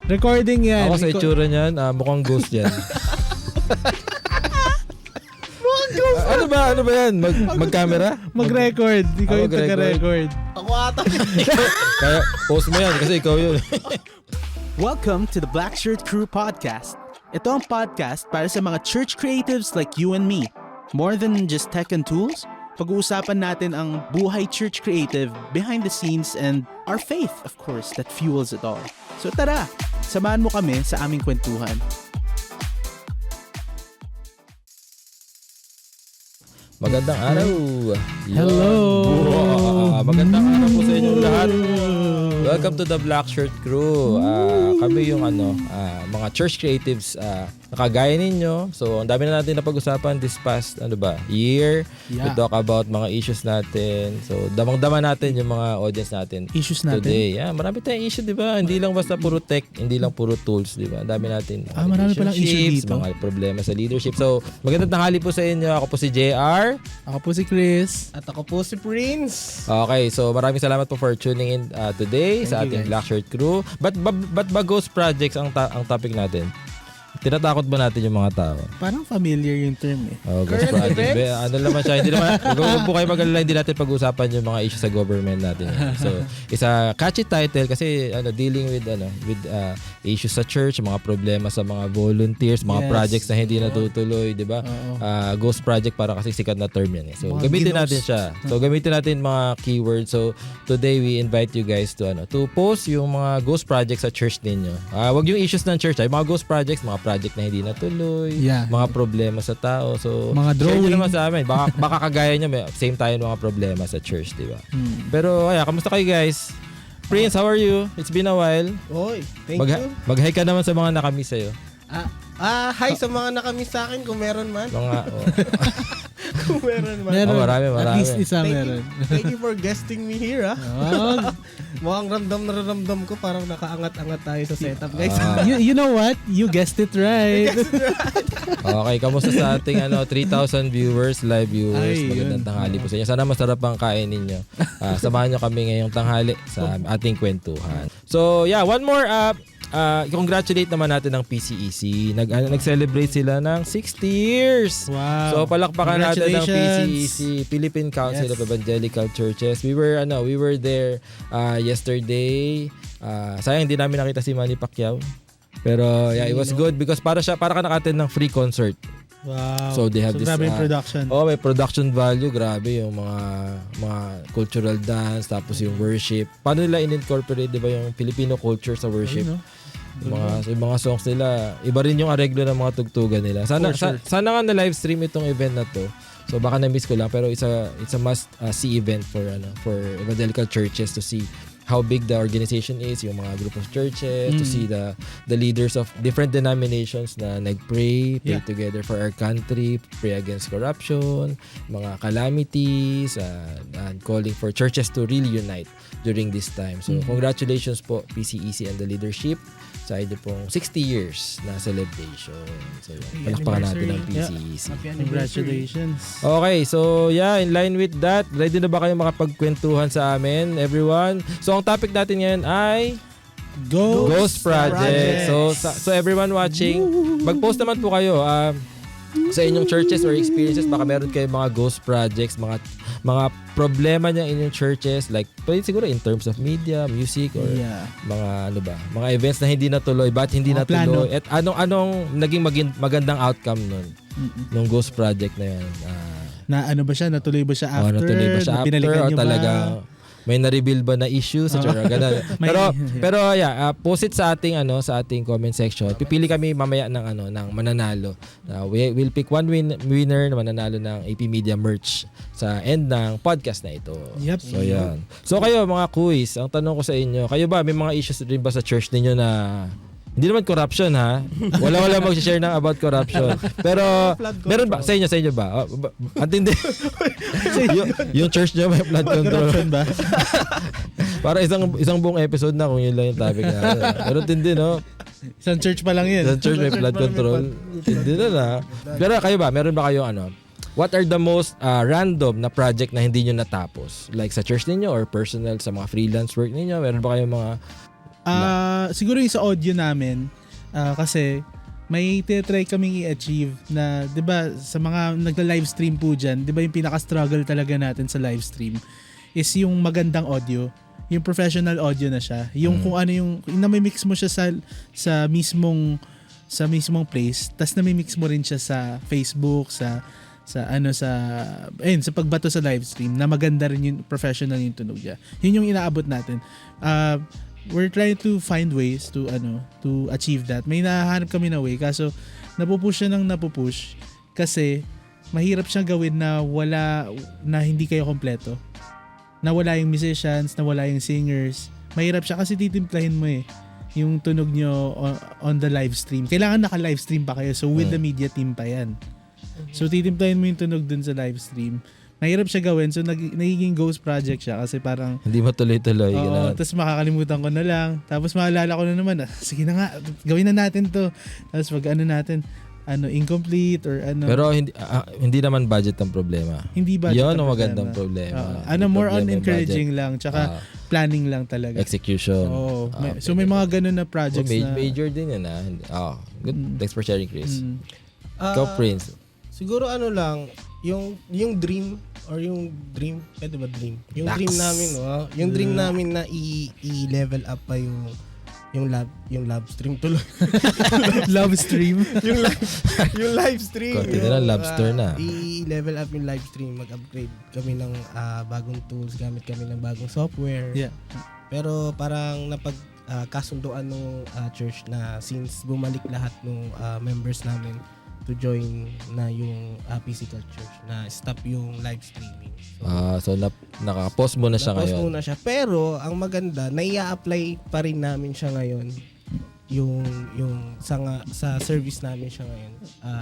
Recording yan. Ako sa itsura niyan, mukhang ghost yan. Ano ba yan? Mag-camera? Mag-record. Ikaw yung mag-record. taga-record. Ako ata. Kaya post mo yan kasi ikaw yun. Welcome to the Black Shirt Crew Podcast. Ito ang podcast para sa mga church creatives like you and me. More than just tech and tools, pag-uusapan natin ang buhay church creative behind the scenes and our faith, of course, that fuels it all. So tara, samahan mo kami sa aming kwentuhan. Magandang araw. Hello. Magandang araw po sa inyong lahat. Welcome to the Black Shirt Crew. Kami yung mga church creatives na kagaya ninyo. So, ang dami na natin napag-usapan this past year. Yeah. We talk about mga issues natin. So, damang-dama natin yung mga audience natin. Issues natin. Today. Yeah, marami tayong issue, di ba? Hindi lang basta puro tech, hindi lang puro tools, di ba? Ang dami natin. Marami palang issue relationships, dito. mga problema sa leadership. So, magandang tanghali po sa inyo. Ako po si JR. Ako po si Chris. At ako po si Prince. Okay, so maraming salamat po for tuning in today sa Thank you, ating guys. Black Shirt Crew. Ba't ba ghost projects ang topic natin? Tinatakot ba natin yung mga tao? Parang familiar yung term eh. Oh, ghost project. Ano naman siya? Hindi naman, huwag po kayo mag-alala, hindi natin pag-usapan yung mga issues sa government natin. So, isa catchy title kasi dealing with issues sa church, mga problema sa mga volunteers, mga Yes. projects na hindi natutuloy, di ba? Ghost project para kasi sikat na term yan. So, Mga gamitin ginos. natin siya. So, gamitin natin mga keywords. So, today we invite you guys to post yung mga ghost projects sa church ninyo. Wag yung issues ng church, mga ghost projects, mga project na hindi natuloy, Yeah. mga problema sa tao. So, Mga share nyo drawing. naman sa amin. Baka kagaya nyo, same tayo ng mga problema sa church, di ba? Pero, kamusta kayo guys? Prince, how are you? It's been a while. Oy, thank you. Mag-hi ka naman sa mga nakamiss sa'yo. Hi sa mga nakamiss sa akin kung meron man. Kung meron man. Meron. marami. At least isa Thank meron. Thank you for guesting me here, Oh, Mukhang ramdam ko parang nakaangat-angat tayo sa setup, guys. you know what? You guessed it right. Okay, kamusta sa ating 3,000 viewers, live viewers? Ay, Magandang yun. tanghali po sa inyo. Sana masarap ang kain ninyo. Samahan nyo kami ngayong tanghali sa ating kwentuhan. So, one more congratulate naman natin ng PCEC. Nag-celebrate sila ng 60 years. Wow. So palakpakan natin ng Congratulations. PCEC, Philippine Council Yes. of Evangelical Churches. We were there yesterday. Sayang hindi namin nakita si Manny Pacquiao. Pero it was good because para ka naka-attend ng free concert. Wow. So they have this grabe yung production. may production value, grabe yung mga cultural dance, tapos yung worship. Paano nila in-incorporate, 'di ba, yung Filipino culture sa worship? Yung mga songs nila, iba rin yung areglo ng mga tugtugan nila. Sana For sure. sana nga na live stream itong event na to. So baka na-miss ko lang, pero it's a must see event for evangelical churches to see how big the organization is, yung mga group of churches, to see the leaders of different denominations na nag-pray, pray Yeah. together for our country, pray against corruption, mga calamities, and calling for churches to really unite during this time. So, congratulations po PCEC and the leadership sa inyo pong 60 years na celebration. So, palakpakan natin ang PCEC. Congratulations. Okay, so in line with that, ready na ba kayo makapagkwentuhan sa amin, everyone? So, ang topic natin ngayon ay Ghost Project. So everyone watching, mag-post naman po kayo sa inyong churches or experiences. Baka meron kayong mga ghost projects, mga problema niya in yung churches, like pwede siguro in terms of media, music, or mga events na hindi natuloy, ba't hindi Mga natuloy, plano. at anong naging magandang outcome nun nung ghost project na yan. Na ano ba siya? Natuloy ba siya after? Natuloy ba siya after, Binalikan o niyo ba? talaga may na-reveal ba na issues, etc. Ganun. Pero post it sa ating comment section. Pipili kami mamaya ng mananalo. We'll pick one winner na mananalo ng AP Media merch sa end ng podcast na ito. Yep. So yan. So kayo mga quiz, ang tanong ko sa inyo, kayo ba may mga issues rin ba sa church ninyo na hindi naman corruption, ha? Wala mag-share ng about corruption. Pero meron ba sa inyo ba? Antindi. yung church niyo may flood control ba? Para isang buong episode na kung yun lang yung topic natin. Pero tindi, no? Isang church pa lang yun. Isang church may flood control. Hindi na. Pero kayo ba, meron ba kayong what are the most random na project na hindi nyo natapos? Like sa church ninyo or personal, sa mga freelance work ninyo? Meron ba kayong mga Siguro yung sa audio namin, kasi may try kaming i-achieve na, 'di ba, sa mga nagla-live stream po diyan, 'di ba yung pinaka-struggle talaga natin sa live stream is yung magandang audio, yung professional audio na siya, yung kung ano yung na-mix mo siya sa mismong place, tas na-mix mo rin siya sa Facebook, sa pagbato sa live stream na maganda rin yung professional yung tunog niya. Yun yung inaabot natin. We're trying to find ways to achieve that. May nahanap kami na way, kaso napupush kasi mahirap siyang gawin na hindi kayo kompleto. Na wala yung musicians, na wala yung singers. Mahirap siya kasi titimplahin mo yung tunog nyo on the live stream. Kailangan naka-live stream pa kayo. So with the media team pa yan. So titimplahin mo yung tunog dun sa live stream. Mahirap siya gawin, so nagiging ghost project siya kasi parang hindi matuloy-tuloy. Tapos makakalimutan ko na lang. Tapos maalala ko na naman, sige na nga, gawin na natin to. Tapos pag incomplete or ano. Pero hindi naman budget ang problema. Hindi budget yun ang magandang problema. More on encouraging lang, tsaka planning lang talaga. Execution. So may mga ganun na projects na. Major din yan good. Thanks for sharing, Chris. Ikaw, Prince. Siguro yung dream or yung dream, pwede ba dream? Yung dream namin, yung dream namin na i-level up pa yung love stream tuloy. Love stream? yung live stream. Konti na lang, lobster na. I-level up yung live stream, mag-upgrade kami ng bagong tools, gamit kami ng bagong software. Yeah. Pero parang kasunduan ng church na since bumalik lahat ng members namin to join na yung physical church, na stop yung live streaming. So naka-pause mo na siya ngayon. Naka-pause muna siya. Pero ang maganda, na-i-apply pa rin namin siya ngayon yung sa service namin siya ngayon.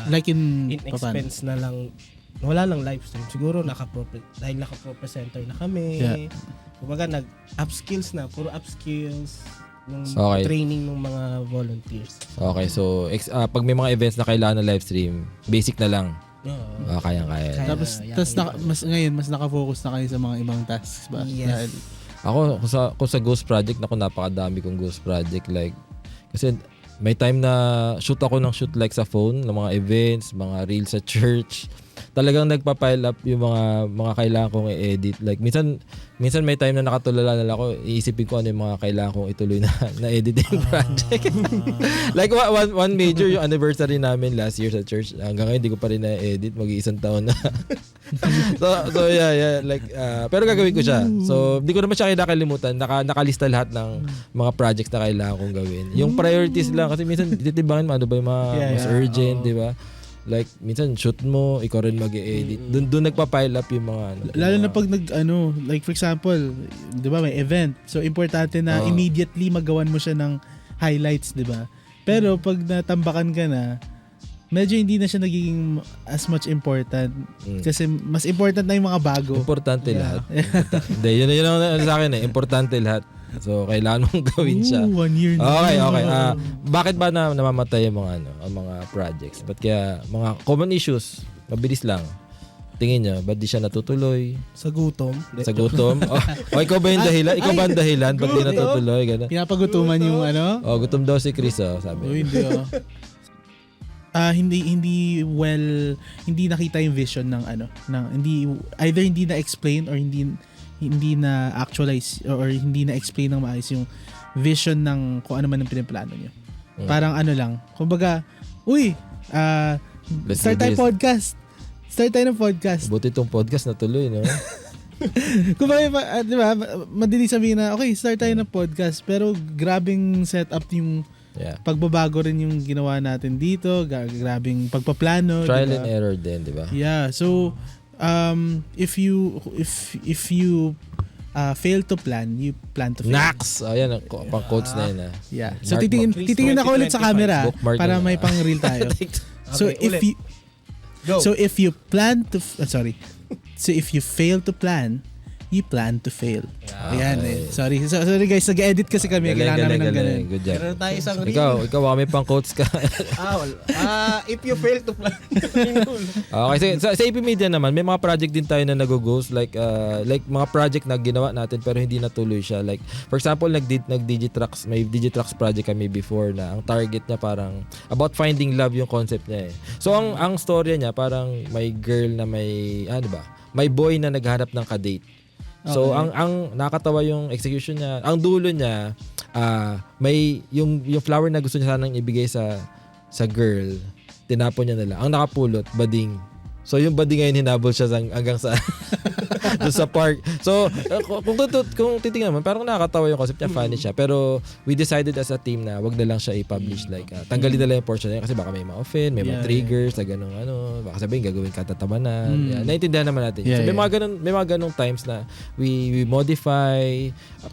Like in expense na lang, wala lang live stream. Siguro dahil naka-pro-presenter na kami. Yeah. Kumbaga nag-upskills na, puro upskills. Yung training ng mga volunteers. Okay, so pag may mga events na kailangan ng live stream, basic na lang. Kaya. Tapos mas naka-focus na kayo sa mga ibang tasks ba? Yes. Ako kung sa Ghost Project, napakadami kong Ghost Project, like kasi may time na shoot like sa phone ng mga events, mga reels sa church. Talagang nagpa-pile up yung mga kailangan kong i-edit. Like minsan may time na nakatulala na ako, iisipin ko ano yung mga kailangan kong ituloy na editing project. Like one major yung anniversary namin last year sa church. Hanggang ngayon hindi ko pa rin na-edit, mag-iisang taon na. so yeah, like pero gagawin ko siya. So hindi ko naman siya kinakalimutan. Nakalista lahat ng mga projects na kailangan kong gawin. Yung priorities lang kasi minsan titibangin mo ano ba yung mga mas urgent, di ba? Like minsan shoot mo, ikaw rin mag-e-edit. Doon nagpa-pile up yung mga lalo na pag like for example, 'di ba, may event. So importante na immediately magawan mo siya ng highlights, 'di ba? Pero pag natambakan ka na, medyo hindi na siya nagiging as much important kasi mas important na yung mga bago. Importante lahat. Hindi, yun ang sa akin importante lahat. So kailangan mong gawin siya. 1 year na. Okay. Bakit ba namamatay yung mga projects? Ba't kaya mga common issues, mabilis lang. Tingin niyo, ba't di siya natutuloy? Sa gutom. Ikaw ba yung dahilan? Ikaw ba ang dahilan ba't di natutuloy? Ganun. Pinapagutuman yung gutom daw si Chris, sabi. Hindi hindi nakita yung vision ng hindi na explain or hindi na actualize or hindi na explain ng maayos yung vision ng kung ano man ang pinaplano nyo. Parang lang. Kumbaga, start tayo podcast. Start tayo ng podcast. Buti itong podcast na tuloy, no? Kumbaga, di ba, madali sabihin na, okay, start tayo ng podcast. Pero grabing setup yung pagbabago rin yung ginawa natin dito. Grabing pagpaplano. Trial diba? and error din, di ba? Yeah. So, if you fail to plan, you plan to fail. Nax! Ayan, pang quotes na yun. Yeah. So titingin ako ulit sa camera para may pang reel tayo. So if you fail to plan, you you plan to fail. Yeah. Ayan eh. Sorry guys, nag-edit kasi kami. Kailangan namin ng ganun. Good job. Meron tayo isang reel. Ikaw kami pang quotes ka. If you fail to plan. Okay, sa AP Media naman, may mga project din tayo na nag-ghost like mga project na ginawa natin pero hindi natuloy siya. Like for example, nag-Digitrax, may Digitrax project kami before na ang target niya parang about finding love yung concept niya eh. So ang storya niya parang may girl na may boy na naghahanap ng kadate. So ang nakakatawa yung execution niya. Ang dulo niya may yung flower na gusto niya sanang ibigay sa girl, tinapon niya na lang. Ang nakapulot, bading. So yung bading ngayon hinabol siya hanggang sa doon sa park. So kung titingnan mo, parang nakakatawa yung concept niya, funny siya. Pero we decided as a team na wag na lang siya i-publish, like tanggalin na lang yung portion na yun kasi baka may ma-offend, may mga triggers na gano'n baka sabihin gagawin katatabanan. Naintindihan naman natin. So may mga ganong times na we modify.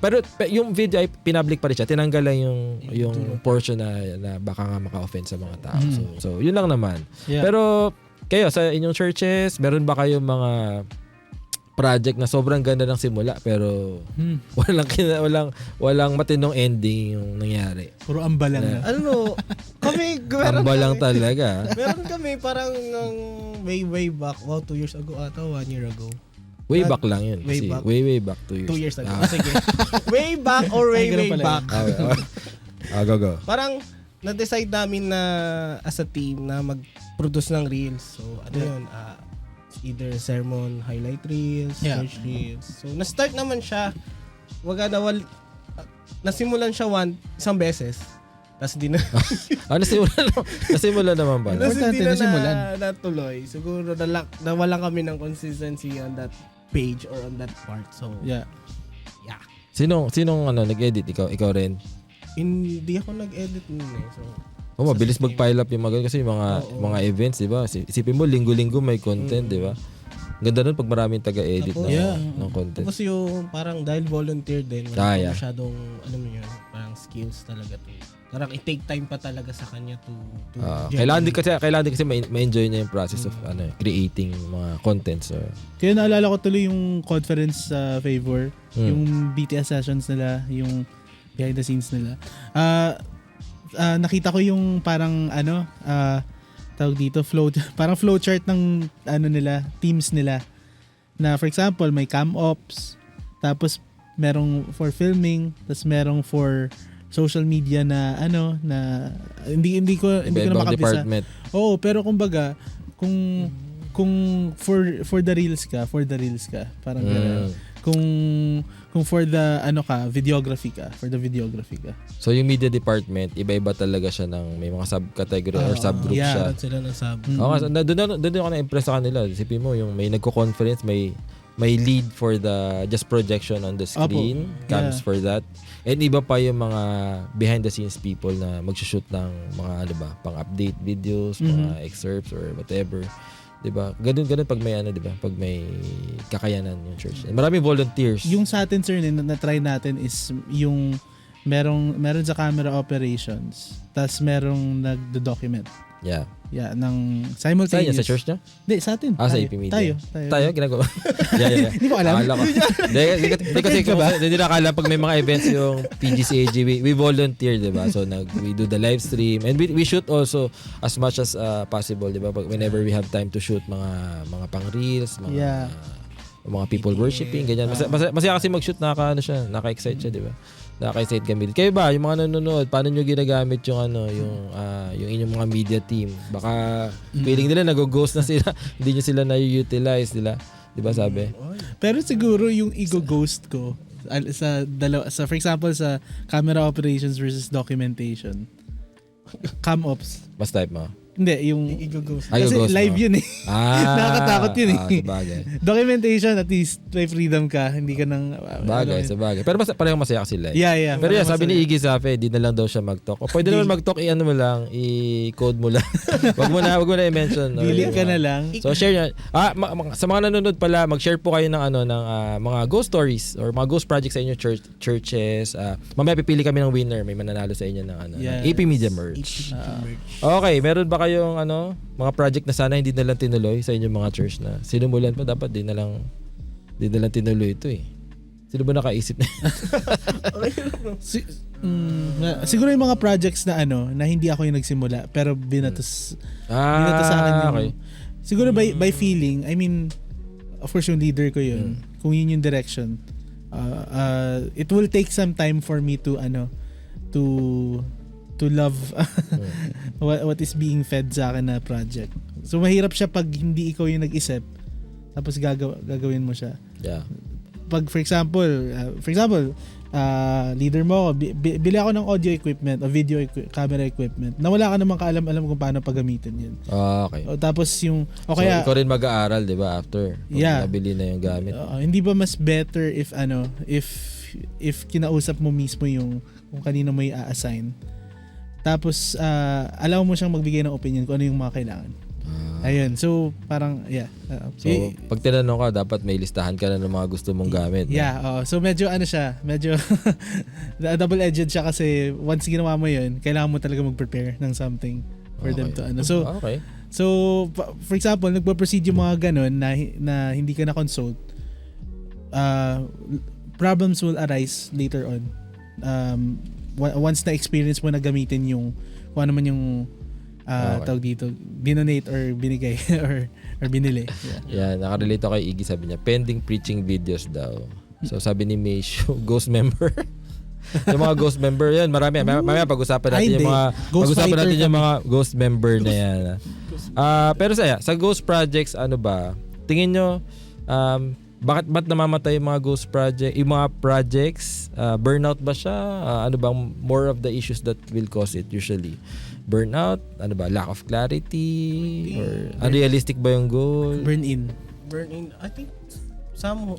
Pero yung video ay pinpublic pa rin siya. Tinanggal lang yung portion na baka nga maka-offend sa mga tao. So yun lang naman. Pero kayo sa inyong churches, meron ba kayong mga project na sobrang ganda ng simula pero walang matinong ending yung nangyari? Puro ambalang na. Kami ambalang talaga. Meron kami parang way back, 2 years ago ata, 1 year ago. Way back lang yun. Way back 2 years. 2 years ago. Sige. Way back or way back. Go. Parang na-decide namin na as a team na mag-produce ng reels. So, yun, either sermon, highlight reels, church reels. So, na-start naman siya. Nasimulan siya isang beses. Tapos hindi na. Nasimulan naman ba? Tapos hindi na natuloy. Siguro nawalan kami ng consistency on that page or on that part. So, yeah. Sinong nag-edit? Ikaw rin? Hindi ako nag-edit nun eh. So, mabilis mag-pile up yung kasi yung mga events, di ba? Isipin mo, linggo-linggo may content, di ba? Ganda nun pag maraming taga-edit ng content. Tapos yung parang dahil volunteer din, wala masyadong, parang skills talaga to. Parang i-take time pa talaga sa kanya to kailangan din kasi ma-enjoy niya yung process of creating mga contents. Kaya naalala ko tuloy yung conference sa Favor, yung BTS sessions nila, yung behind the scenes nila. Nakita ko yung parang tawag dito parang flowchart ng nila, teams nila. Na for example, may cam ops, tapos merong for filming, tapos merong for social media na na hindi ko na makabisa. Oo, pero kumbaga kung for the reels ka, parang gano'n. Kung for the videography ka. So yung media department, iba-iba talaga siya ng may mga subcategory or subgroup siya. Sila ng sub. Doon ako na-impress sa kanila. Isipin mo, yung may nagko-conference, may lead for the just projection on the screen, cams for that. And iba pa yung mga behind the scenes people na magsushoot ng mga pang-update videos, mga excerpts or whatever. Diba? Ganun pag may diba? Pag may kakayanan yung church. And maraming volunteers. Yung sa atin sir na try natin is yung meron sa camera operations, tas merong nagdo-document. Yeah. Yeah, ng simultaneous. Sa church niya? Hindi, sa atin. Sa AP Media. Tayo ginagawa. Yeah. Hindi mo alam? Hindi na akala pag may mga events yung PGCAG, we volunteer, diba? So we do the live stream and we shoot also as much as possible, diba? Whenever we have time to shoot mga pang-reels, mga people worshiping, ganyan. Masaya kasi mag-shoot, naka-excite siya, diba? Nakaka-excite kami. Kayo ba, yung mga nanonood, paano nyo ginagamit yung yung inyong mga media team? Baka feeling nila nag-ghost na sila, hindi nyo sila na-utilize nila. Di ba sabi? Pero siguro yung ego-ghost ko for example sa camera operations versus documentation. Cam ops. Mas type mo? Hindi, yung i-ghost. kasi ghost live mo. yun eh. Nakakatakot yun eh. Sabagay. Documentation, at least may freedom ka. Hindi ka nang... Sabagay. Pero parehong masaya kasi sila. Yeah. Pero sabi ni Iggy Safe, di na lang daw siya mag-talk. O pwede naman mag-talk, mo lang, i-code mo lang. wag mo na i-mention. Billing ka na lang. So share nyo. Sa mga nanonood pala, mag-share po kayo ng mga ghost stories or mga ghost projects sa inyo churches. Mamaya pipili kami ng winner. May mananalo sa inyo ng AP Media merch. Okay, meron ba kayong mga project na sana hindi na lang tinuloy sa inyong mga church na sinumulan pa, dapat di na lang Hindi na lang tinuloy ito eh. Sino ba nakaisip na? Siguro yung mga projects na na hindi ako yung nagsimula pero binato sa akin yung, okay. siguro by feeling, I mean, of course yung leader ko yun. Kung yun yung direction, it will take some time for me to love what is being fed sa akin na project. So mahirap siya pag hindi ikaw yung nag-isip tapos gagawin mo siya. Yeah. Pag for example, leader mo ako, bili ako ng audio equipment o video camera equipment na wala ka namang kaalam-alam kung paano paggamitin yun. Okay. O tapos yung So ikaw rin mag-aaral, 'di ba, after nabili na yung gamit. Hindi ba mas better if kinausap mo mismo yung kung kanino mo i-assign. Tapos allow mo siyang magbigay ng opinion kung ano yung mga kailangan. Ayun. So parang so pag tinanong ka, dapat may listahan ka na ng mga gusto mong gamit. Yeah, so medyo medyo double-edged siya kasi once ginawa mo 'yun, kailangan mo talaga mag-prepare ng something for them to So okay. So for example, nagpo-proceed yung mga ganun na hindi ka na consult. Problems will arise later on. Once na experience mo na gamitin yung kung ano man yung tawag dito, binonate or binigay or binili. Yeah, nakarelate ako kay Iggy, sabi niya, pending preaching videos daw. So sabi ni Meisho, ghost member. Yung mga ghost member yan, marami. Mamaya pag-usapan natin yung mga ghost member na yan. Pero sa ghost projects, ano ba? Tingin nyo, ba't namamatay yung mga ghost project, yung mga projects? Burnout ba siya? Ano bang more of the issues that will cause it usually? Burnout? Ano ba? Lack of clarity? Or unrealistic ba yung goal? Burn in, I think somewhat.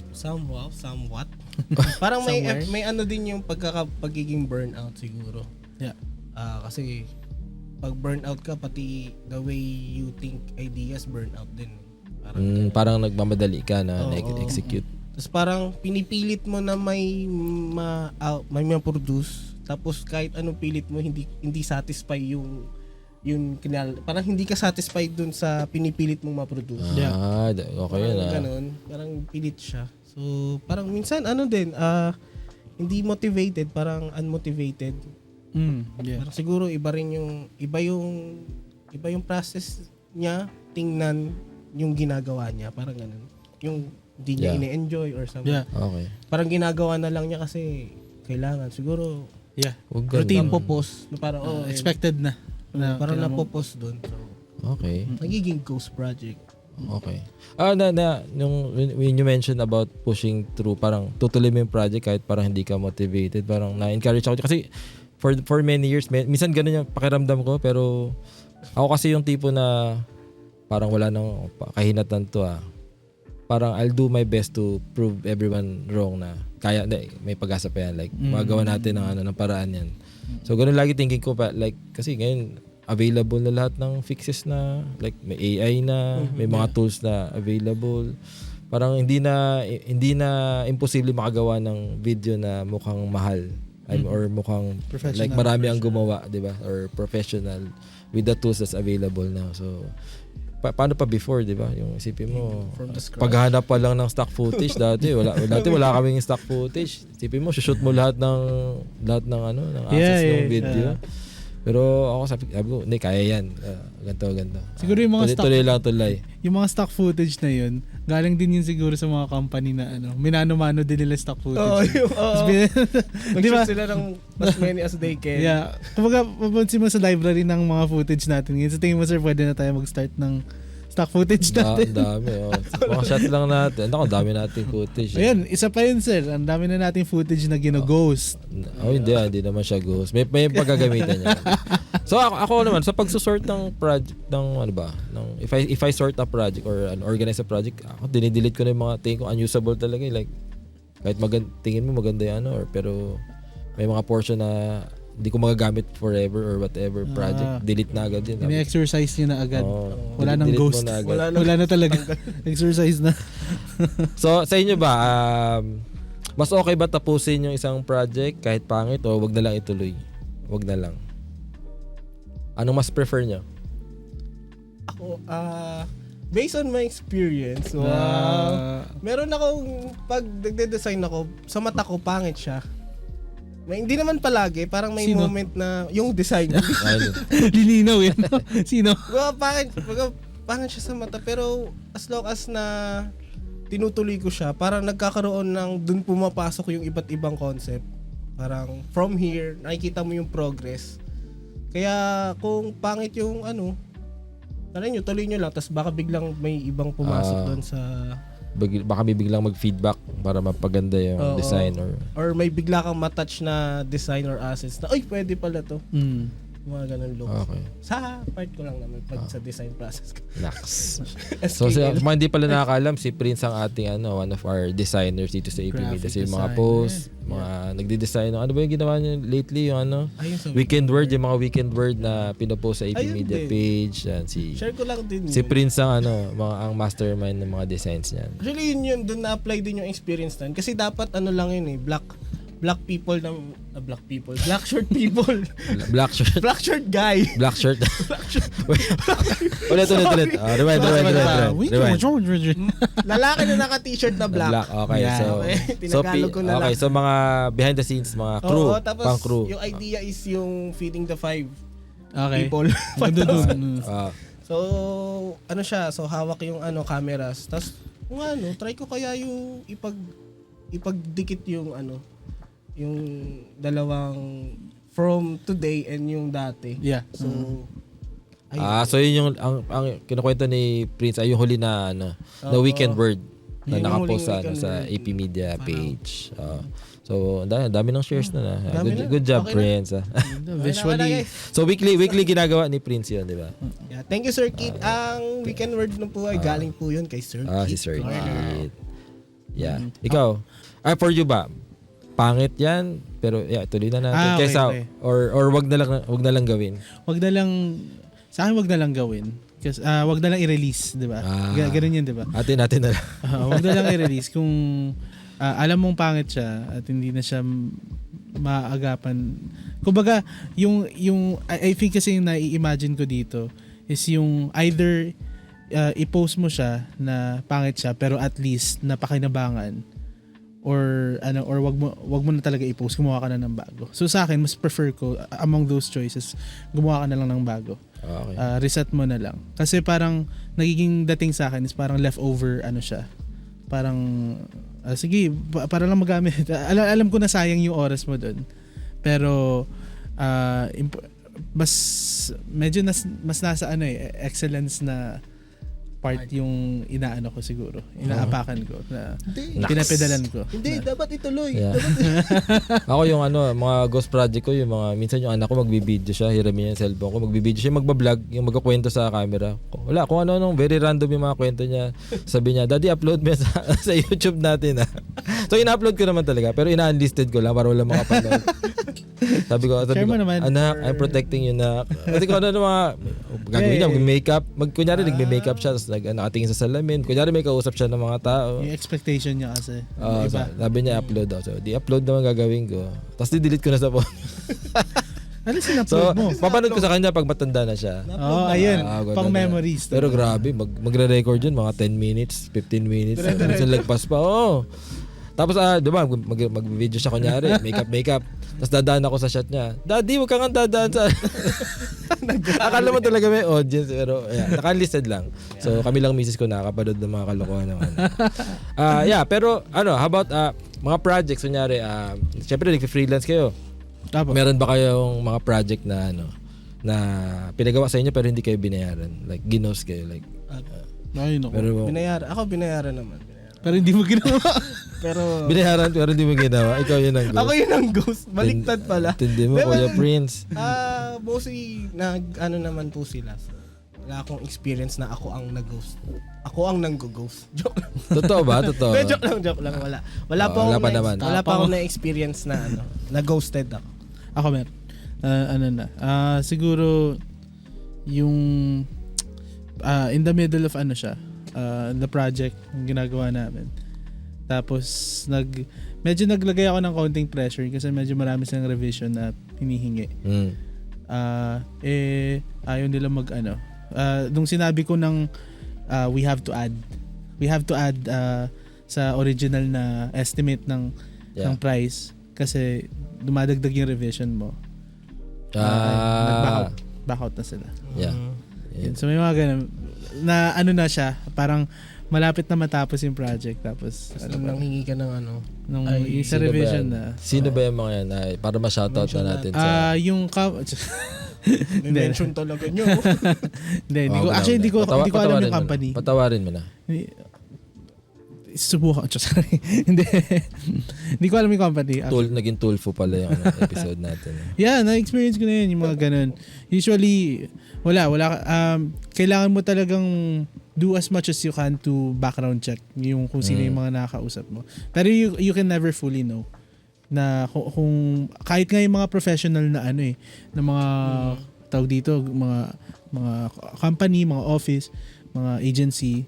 Parang may ano din yung pagiging burnout siguro. Yeah. Kasi pag burnout ka, pati the way you think ideas, burnout din. Parang nagmamadali ka na execute. Tapos parang pinipilit mo na may ma-produce, tapos kahit anong pilit mo hindi satisfy yung parang hindi ka satisfied dun sa pinipilit mong ma-produce. Okay yun. Ganun, parang pilit siya. So parang minsan hindi motivated, parang unmotivated. Parang siguro iba yung process niya tingnan yung ginagawa niya, parang ganun. Yung hindi niya ine-enjoy or something. Yeah. Okay. Parang ginagawa na lang niya kasi kailangan. Siguro, routine. Napopos. Parang, expected na. Parang napopos doon. So, okay. Nagiging ghost project. Okay. When you mentioned about pushing through, parang tutuloy mo yung project kahit parang hindi ka motivated, parang na-encourage ako. Kasi for many years, minsan ganun yung pakiramdam ko, pero ako kasi yung tipo na parang wala nang kahinatan to Parang I'll do my best to prove everyone wrong na kaya, may pag-asa pa yan. Like, magawa natin ng paraan yan. So, ganun lagi thinking ko pa. Like, kasi ngayon, available na lahat ng fixes na, like, may AI na, may mga tools na available. Parang hindi na imposible makagawa ng video na mukhang mahal. Or mukhang, like, marami ang gumawa, di ba? Or professional with the tools that's available now. So, paano pa before, di ba? Yung isipin mo, paghahanap pa lang ng stock footage dati wala kaming stock footage. Isipin mo, shoot mo lahat ng assets ng video. Pero ako sabi ko, hindi, kaya yan. Ganto. Siguro yung mga tuloy. Yung mga stock footage na yun, galing din yun siguro sa mga company na minano-mano din nila stock footage. Mag-shoot sila ng as many as they can. Yeah. Kumbaga, mapansin mo sa library ng mga footage natin. Ngayon, sa tingin mo, sir, pwede na tayo mag-start ng stock footage natin. Dami. Mga shot lang natin. Ang dami nating footage. Ayan, isa pa yun, sir. Ang dami na nating footage na gino-ghost. Hindi naman siya ghost. May paggagamitan niya. So ako naman sa pagsusort ng project if I sort a project or organize a project, ako dinidelete ko na yung mga tingin ko unusable talaga, like kahit tingin mo maganda yan pero may mga portion na hindi ko magagamit forever or whatever project, delete na agad yun. Ini-exercise niyo na agad. Wala nang ghost. Wala na talaga. Exercise na. So sa inyo ba, mas okay ba tapusin yung isang project kahit pangit o wag na lang ituloy? Wag na lang. Anong mas prefer nyo? Ako, based on my experience, meron akong, pag nagde-design ako, sa mata ko, pangit siya. Hindi naman palagi, parang may Sino? moment na, yung design. Lilinaw yan. Sino? Pangit siya sa mata, pero as long as na tinutuloy ko siya, parang nagkakaroon ng, dun pumapasok yung iba't ibang concept. Parang from here, nakikita mo yung progress. Kaya kung pangit yung tuloy nyo lang, tapos baka biglang may ibang pumasok doon sa... Baka may biglang mag-feedback para mapaganda yung design or may bigla kang matouch na design or assets na, ay, pwede pala to. Mga ganun look. Okay. Sa part ko lang naman pag sa design process ko. Nax. So mga hindi pala nakakaalam, si Prince ang ating one of our designers dito sa AP Media. So, yung mga posts, mga nagde-design. Ano ba yung ginawa niyo lately? Yung weekend word, yung mga weekend word na pinopost sa AP Media page. Yan, share ko lang din si Prince ang ang mastermind ng mga designs niyan. Actually yun doon na-apply din yung experience nan. Kasi dapat lang yun black shirt people. Black shirt. Black shirt guy. Black shirt. Ulit. Rewind. Lalaki na naka-t-shirt na black. Black, okay. Yeah. Tinagalog ko na lang. Okay, so mga behind the scenes, mga crew, tapos pang crew. yung idea is yung feeding the 5 Okay. people. 5,000. So, so hawak yung cameras. Tapos, try ko kaya yung ipagdikit yung yung dalawang from today and yung dati. Yeah. So, so yun yung ang kinukwento ni Prince ay yung huli na na weekend word na Yung nakapost huling sa weekend AP Media page. So, dami ng shares na. Good job, Okay Prince. Visually. So weekly ginagawa ni Prince 'yun, di ba? Yeah, thank you Sir Kit. Ang weekend word no po ay galing po yun kay Sir Kit. Si Sir Kit. Yeah. Ikaw, for you ba? Pangit 'yan, pero tuloy na natin. Okay, Kaysa okay. or wag na lang gawin. Sa akin wag na lang gawin. Kasi wag na lang i-release, 'di ba? Ganun 'yun, 'di ba? Natin na lang. Wag na lang i-release kung alam mong pangit siya at hindi na siya maagapan. Kumbaga, yung I think kasi yung nai-imagine ko dito is yung either i-post mo siya na pangit siya pero at least napakinabangan or wag mo na talaga i-post, gumawa ka na ng bago. So sa akin, mas prefer ko among those choices, gumawa ka na lang ng bago. Okay. Reset mo na lang. Kasi parang nagiging dating sa akin is parang leftover siya. Parang sige, para lang magamit. Alam ko na sayang yung oras mo doon. Pero medyo mas nasa excellence na part yung inaano ko siguro. Inaapakan ko na pinapedalan ko. Hindi, dapat ituloy. Yeah. Ako yung mga ghost project ko, yung mga minsan yung anak ko magbibideo siya, hiramin niya yung cellphone ko, magbibideo siya, magbablog, yung magkukwento sa camera. Wala, kung ano-anong very random yung mga kwento niya. Sabi niya, "Daddy, upload mo sa YouTube natin." So ina-upload ko naman talaga, pero ina-unlisted ko lang para wala makapanood. Sabi ko, naman, "Anak, I'm protecting you na." Kasi kung ano mga gagawin niya, mag-makeup, kunyari nagme-makeup siya, tapos nakatingin sa salamin, kunyari may kausap siya ng mga tao. Yung expectation niya kasi. Sabi niya upload daw. So, di-upload naman gagawin ko. Tapos di-delete ko na sa phone. Ano sinupload mo? Papanood ko sa kanya pag matanda na siya. Ayun. Pang memories. Pero grabe, magre-record yun, mga 10 minutes, 15 minutes. Minsan lagpas pa. Tapos, diba, mag-video siya kunyari, makeup. Tapos dadaan ako sa shot niya. "Daddy, huwag kang dadaan sa..." Akala mo talaga may audience, pero naka-listed lang. So, kami lang misis ko nakakapanood ng mga kalokohan naman. Pero how about mga projects, kunyari, syempre nag-freelance kayo. Meron ba kayong mga project na na pinagawa sa inyo pero hindi kayo binayaran? Like, ginos kayo? Like, Binayaran naman. Pero hindi mo ginawa. Pero binayaran pero hindi mo ginawa. Ikaw yun ang ghost. Ako yun ang ghost. Baliktad pala. Tindi mo, Kuya Prince. Mostly, naman po sila. Wala akong experience na ako ang nag-ghost. Ako ang nang-ghost. Joke lang. Totoo ba? Totoo. Joke lang. Wala pa akong na-experience na na-ghosted ako. Ako meron. Siguro yung in the middle of the project yung ginagawa namin. Tapos medyo naglagay ako ng konting pressure kasi medyo marami silang revision na hinihingi. Ayaw nila nung sinabi ko ng we have to add sa original na estimate ng price kasi dumadagdag yung revision mo. Back out na sila. Yeah. Yun. So may mga ganun na ano na siya, parang malapit na matapos yung project tapos nang hingi ka ng nung isa revision na. Sino ba yung mga yan? Para ma-shoutout na natin sa... Yung may mention talaga nyo. Hindi ko alam yung company. Patawarin mo na. Subukan. Hindi ko alam yung company. Naging Tulfo pala yung episode natin. Yeah, na-experience ko na yun, yung mga ganun. Usually, wala. Kailangan mo talagang do as much as you can to background check yung kung sino yung mga nakakausap mo. Pero you can never fully know na kung kahit nga yung mga professional na na mga tawag dito, mga company, mga office, mga agency,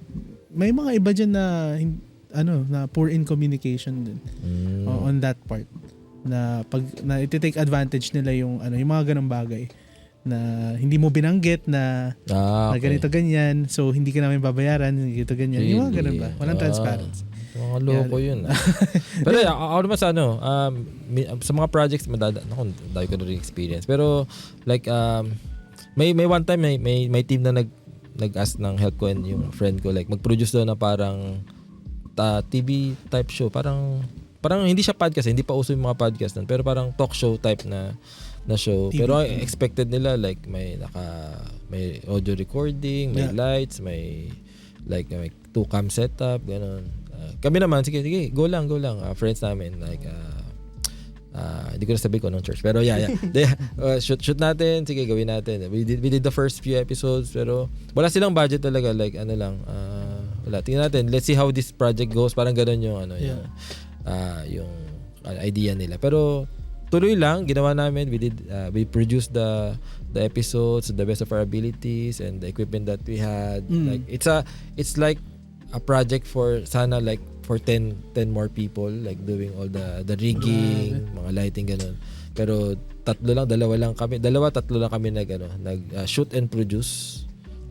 may mga iba dyan na poor in communication din on that part na pag na iti-take advantage nila yung yung mga ganung bagay na hindi mo binanggit na ganito ganyan, so hindi ka namin babayaran, ganito ganyan. Really? Yung mga ganun ba? Walang transparency. Mga loko yun. Pero ako naman sa sa mga projects dahil ko na rin experience. Pero like may one time may team na nag-ask ng help ko and yung friend ko like mag-produce daw na parang TV type show, parang hindi siya podcast, hindi pa uso yung mga podcast nun, pero parang talk show type na show. TV. Pero expected nila like may audio recording, may lights, may 2 cam setup, ganun. Kami naman sige go lang friends namin like hindi ko na sabihin ko anong church, pero shoot natin, sige gawin natin. We did the first few episodes pero wala silang budget talaga, like wala, tingnan natin, let's see how this project goes, parang ganoon yung yung idea nila, pero tuloy lang ginawa namin. We produced the episodes to the best of our abilities and the equipment that we had. Like it's like a project for sana like for 10 more people, like doing all the rigging, mga lighting ganun. Pero tatlo lang kami nag shoot and produce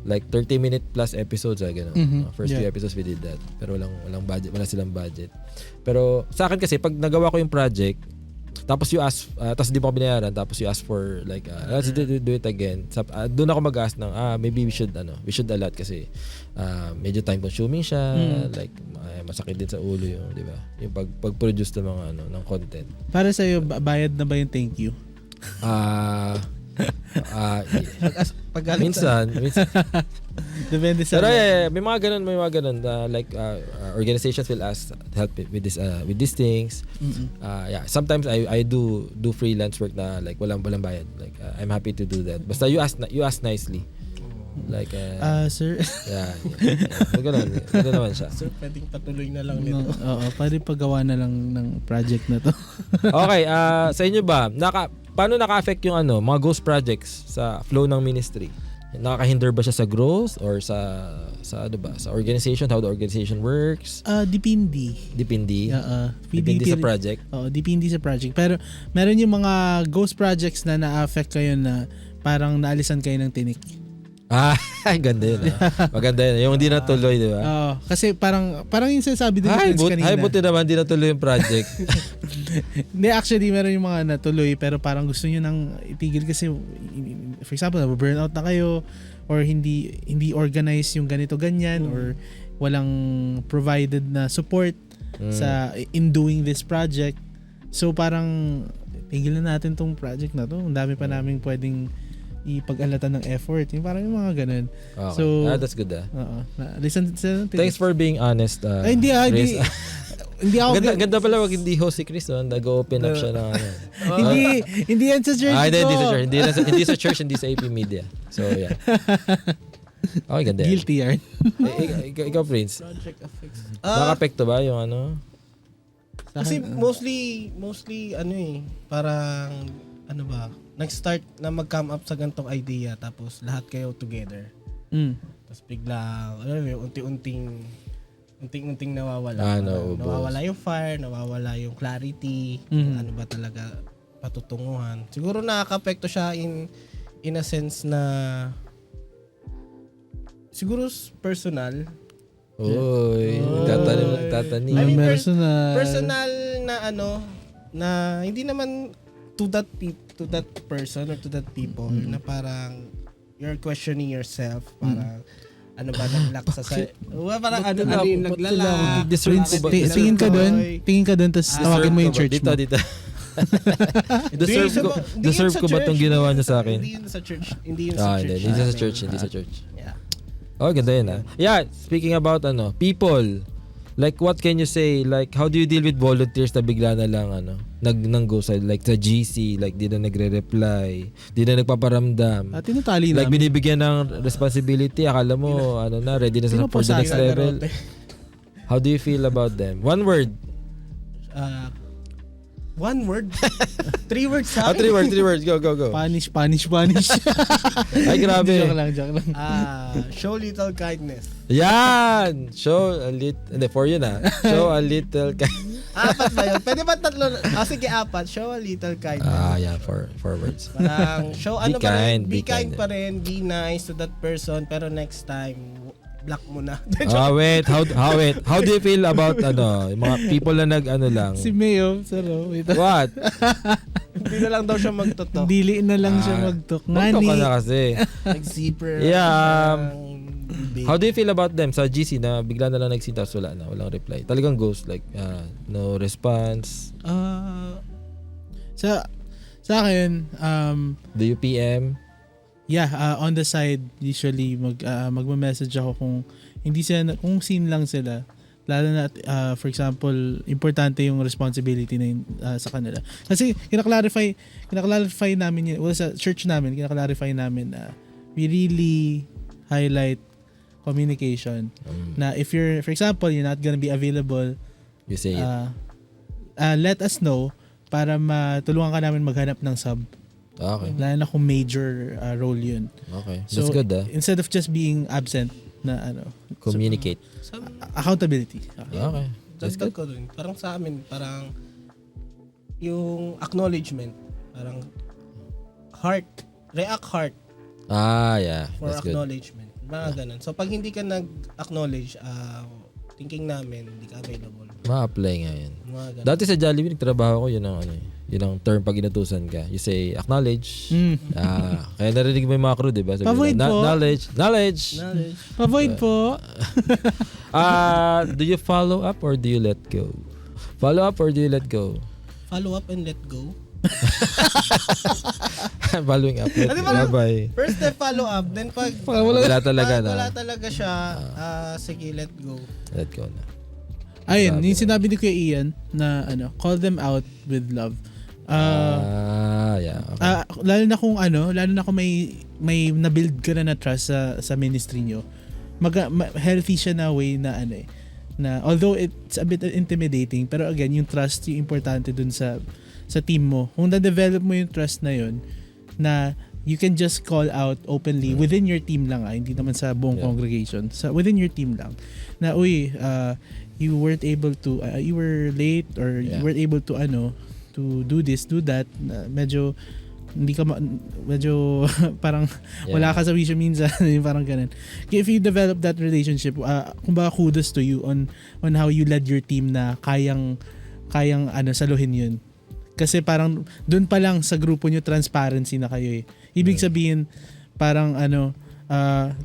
like 30-minute plus episodes ganun. First few episodes we did that. Pero walang budget, wala silang budget. Pero sa akin kasi pag nagawa ko yung project tapos you ask tapos di mo ako binayaran, tapos you ask for like let's do it again. Doon ako mag-ask ng maybe we should allot kasi medyo time consuming siya, like masakit din sa ulo yung, di ba? Yung pag-produce ng mga ng content. Para sa iyo, bayad na ba yung thank you? Minsan. Depende sa. Pero may mga ganun like organizations will ask help with these things. Sometimes I do freelance work na like walang bayad. Like I'm happy to do that. Basta you ask nicely. Like sir. Ganun naman siya. Sir, pwedeng patuloy na lang nito. Oo, pwede paggawa na lang ng project na to. Okay, sa inyo ba paano naka-affect yung mga ghost projects sa flow ng ministry? Nakaka-hinder ba siya sa growth or sa organization, how the organization works? Depende. Depende sa project. Oo, depende sa project. Pero meron yung mga ghost projects na na-affect kayo na parang naalisan kayo ng tinik. Ganda yun. Maganda yun. Yung hindi natuloy, di ba? Oo, kasi parang yung sinasabi din ng friends kanina. Buti naman hindi natuloy yung project. Hindi, actually, meron yung mga natuloy pero parang gusto nyo nang itigil kasi, for example, burnout na kayo or hindi organized yung ganito-ganyan or walang provided na support in doing this project. So parang tigil na natin tong project na to. Ang dami pa naming pwedeng ipag-alatan ng effort. Yung parang yung mga ganun. Okay. So, that's good. Listen. Thanks for being honest. Hindi ako ganda pala wag hindi host si Chris, nag-open up siya ng hindi yan sa church. Hindi sa church. Hindi sa church, hindi sa AP Media. So yeah. Okay, ganda. Guilty yarn. Ikaw, Prince. Project effects. Nakapekto ba yung Kasi mostly parang nag-start na mag-come up sa gantong idea tapos lahat kayo together. Tapos biglang unting nawawala. Nawawala yung fire, nawawala yung clarity, ano ba talaga patutunguhan. Siguro nakaka-apekto siya in a sense na siguro personal. Uy, nagtatanim. I mean, personal. Personal na na hindi naman to that person or to that people na parang you're questioning yourself, parang ano ba naglack sa parang yung naglala. Tingin ka doon, tapos tawagin mo yung church mo. Dito. Deserve ko ba itong ginawa niya sa akin? Hindi yun sa church. Hindi sa church. Yeah. Oh, ganda yun Yeah, speaking about people, like what can you say? Like how do you deal with volunteers na bigla na lang nang go sa like sa GC, like di na nagre-reply, di na nagpaparamdam. Tinatali Like namin. binibigyan ng responsibility, akala mo ready na sila for the next level. How do you feel about them? One word. One word? 3 words sa akin? 3 words. Go. Punish. Ay, grabe. Joke lang. Show little kindness. Yan! Show a little... Hindi, for you na. Show a little kindness. 4 ba yun? Pwede ba 3? Sige, 4. Show a little kindness. Yeah, 4 words. Parang show Be kind, be be kind. kind pa rin, be nice to that person, pero next time, block mo na. Wait. How do you feel about yung mga people na lang? Si Mayo, saro. What? Hindi na lang daw siya magtotok. Dili na lang siya magtok. Magtok ka na kasi. Nag-zipper. Yeah. How do you feel about them sa GC na bigla na lang nagsinta tapos walang reply? Talagang ghost, like no response. Sa akin, Do you PM? on the side usually magme-message ako kung hindi sila kung scene lang sila, lalo na for example importante yung responsibility na yun, sa kanila kasi kinaklarify namin yun, sa church namin kinaklarify namin na we really highlight communication na if you're, for example, you're not gonna be available, You say it. let us know para matulungan ka namin maghanap ng sub. Okay. Lalo na kung major role yun. Okay. So, That's good instead of just being absent na Communicate. accountability. Okay. That's Dagdag good. ko dun. Parang sa amin, parang yung acknowledgement, parang react heart Yeah. for That's good. acknowledgement. Mga ganun. So pag hindi ka nag-acknowledge, thinking namin, hindi ka available. Ma-apply nga yan. Mga ganun. Dati sa Jollibee, nagtrabaho ko, yun ang term pag inutusan ka. You say, acknowledge. Kaya narinig mo yung mga crew, diba? Sabi Pavoid nila, po. Knowledge. Knowledge. Avoid po. Do you follow up or do you let go? Follow up or do you let go? Follow up and let go. Following up. Ano ba? Bye-bye. First step, follow up. Then pag Wala talaga na. wala talaga siya, sige, let go. Let go na. Ayun, Grabe. yung sinabi ni Kuya Ian na call them out with love. Yeah. Okay. Lalo na kung may na-build ka na trust sa ministry nyo. Healthy siya na way na na although it's a bit intimidating, pero again, yung trust yung importante dun sa team mo. Kung na-develop mo yung trust na yun, na you can just call out openly within your team lang, hindi naman sa buong congregation, within your team lang, na you weren't able to you were late or you weren't able to to do this, do that, medyo hindi ka medyo parang wala ka sa vision minsan, parang ganun. If you develop that relationship, kumbaga kudos to you on how you led your team na kayang saluhin yun. Kasi parang doon pa lang sa grupo nyo transparency na kayo eh. Ibig sabihin parang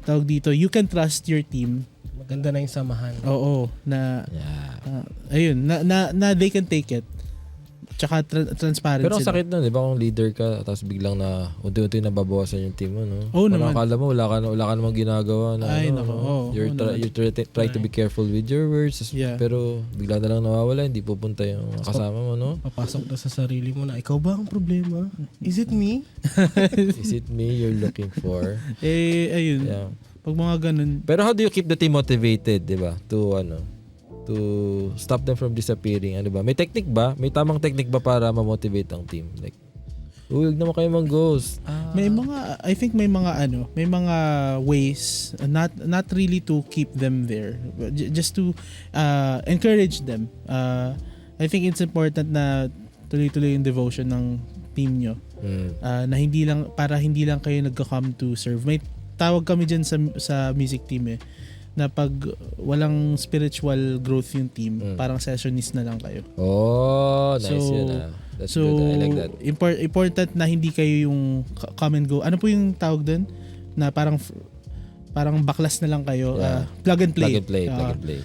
tawag dito, you can trust your team. Maganda na yung samahan. Oo, na ayun, na they can take it. Tsaka transparent Pero ang sila. sakit nun, di ba kung leader ka tapos biglang na unti-unti nababawasan yung team mo, no? Oo naman. Akala mo wala ka namang ginagawa na Ay, nako. Oo, you're trying to be careful with your words, pero bigla na lang nawawala, hindi pupunta yung kasama mo, no? Papasok na sa sarili mo na, ikaw ba ang problema? Is it me? Is it me you're looking for? Ayun. Yeah. Pag mga ganun. Pero how do you keep the team motivated, di ba? To stop them from disappearing, ano ba? May technique ba? May tamang technique ba para ma-motivate ang team? Like, huwag naman kayo mang-ghost. I think may mga ways, not really to keep them there, just to encourage them. I think it's important na tuloy-tuloy yung devotion ng team nyo. Na hindi lang kayo nagka-come to serve. tawag kami dyan sa music team na pag walang spiritual growth yung team, parang sessionist na lang kayo. Oh, nice So, yun That's good. I like that. Important na hindi kayo yung come and go. Ano po yung tawag doon? Na parang baklas na lang kayo. Yeah. Plug and play. Plug and play.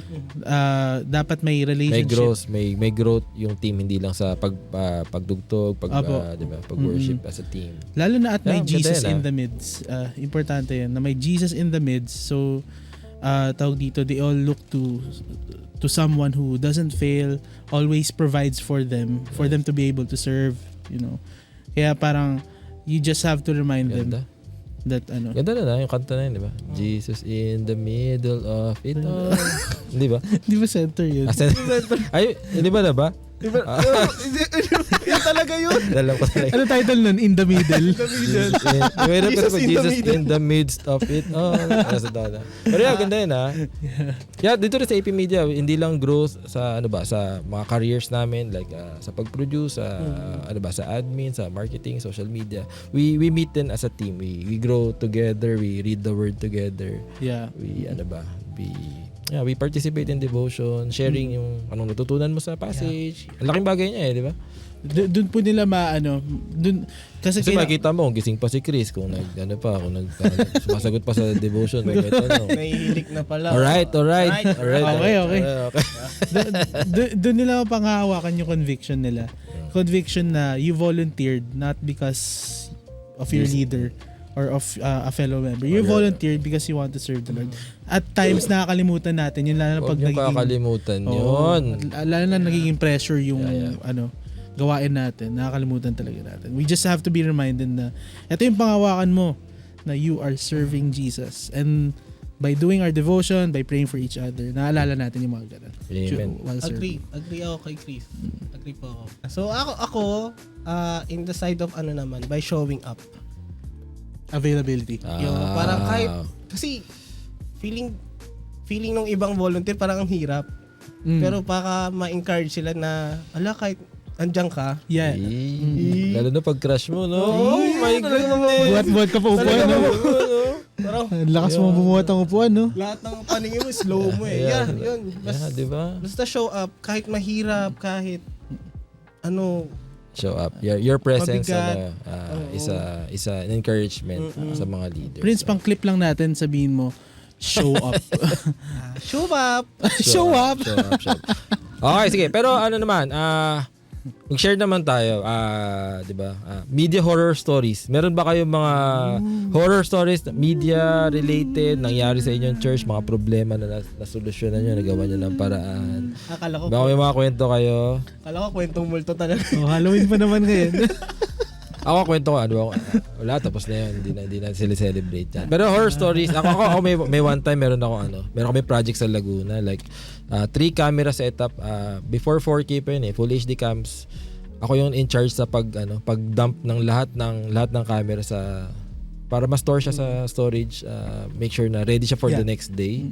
Dapat may relationship. May growth yung team, hindi lang sa pagdugtog, diba, pag-worship as a team. Lalo na at may Yeah, Jesus ganda yun, in the midst. Importante yan. Na may Jesus in the midst. So, tawag dito, they all look to someone who doesn't fail, always provides for them to be able to serve, you know. Kaya parang, you just have to remind them Ganda. that Ganda na yung kanta na yun, di ba? Jesus in the middle of it all. Di ba? Di ba center yun? Ay, di ba na ba? Yan talaga yun. Alam ko talaga. Ano title nun? In the middle. Jesus in the midst of it all. Pero yeah, ganda yun Yeah, dito rin sa AP Media, hindi lang growth sa sa mga careers namin, like sa pag-produce, sa admin, sa marketing, social media. We meet din as a team. We grow together, we read the word together. Yeah. We participate in devotion, sharing yung anong natutunan mo sa passage. Ang laking bagay niya di ba? Doon po nila kasi makikita mo kung gising pa si Chris, kung sumasagot pa sa devotion, may tanong. May hilik na pala. Alright. Okay. Doon nila mapanghahawakan yung conviction nila. Conviction na you volunteered not because of your leader or of a fellow member. You volunteered because you want to serve the Lord. At times nakakalimutan natin yun, lalo na pag kakalimutan yun. Lalo na nagiging pressure yung gawain natin. Nakakalimutan talaga natin. We just have to be reminded na ito yung panghawakan mo, na you are serving Jesus. And by doing our devotion, by praying for each other, naalala natin yung mga ganun. Amen. Agree ako kay Chris. Agree po ako. So ako in the side of naman, by showing up. Availability. Yung parang kahit kasi feeling ng ibang volunteer parang ang hirap. Pero baka ma-encourage sila na kahit andyan ka. Yeah. Lalo na pag crush mo, no? Oh my goodness. Buhat ka pa upuan, no? Parang lakas mo bumuhat ang upuan, no? lahat ng paningin mo slow mo yun. Diba? Basta show up kahit mahirap, kahit show up. Your presence is an encouragement sa mga leaders. Prince, pang clip lang natin, sabihin mo, show up. Show up. Show up. Okay, sige. Pero naman, mag-share naman tayo, 'di ba? Media horror stories. Meron ba kayong mga horror stories na media related nangyari sa inyong church, mga problema na nasolusyonan niyo, nagawa niyo ng paraan? Akala ko baka may mga kwento kayo. Akala ko kwentong multo talaga. Halloween pa naman ngayon. Ako kwento ko, wala, tapos na yun, hindi na sila celebrate yan. Pero horror stories, ako may one time meron kami project sa Laguna, like 3 camera setup, before 4K pa yun full HD cams. Ako yung in charge sa pag-dump ng lahat ng camera para ma-store siya sa storage, make sure na ready siya for the next day.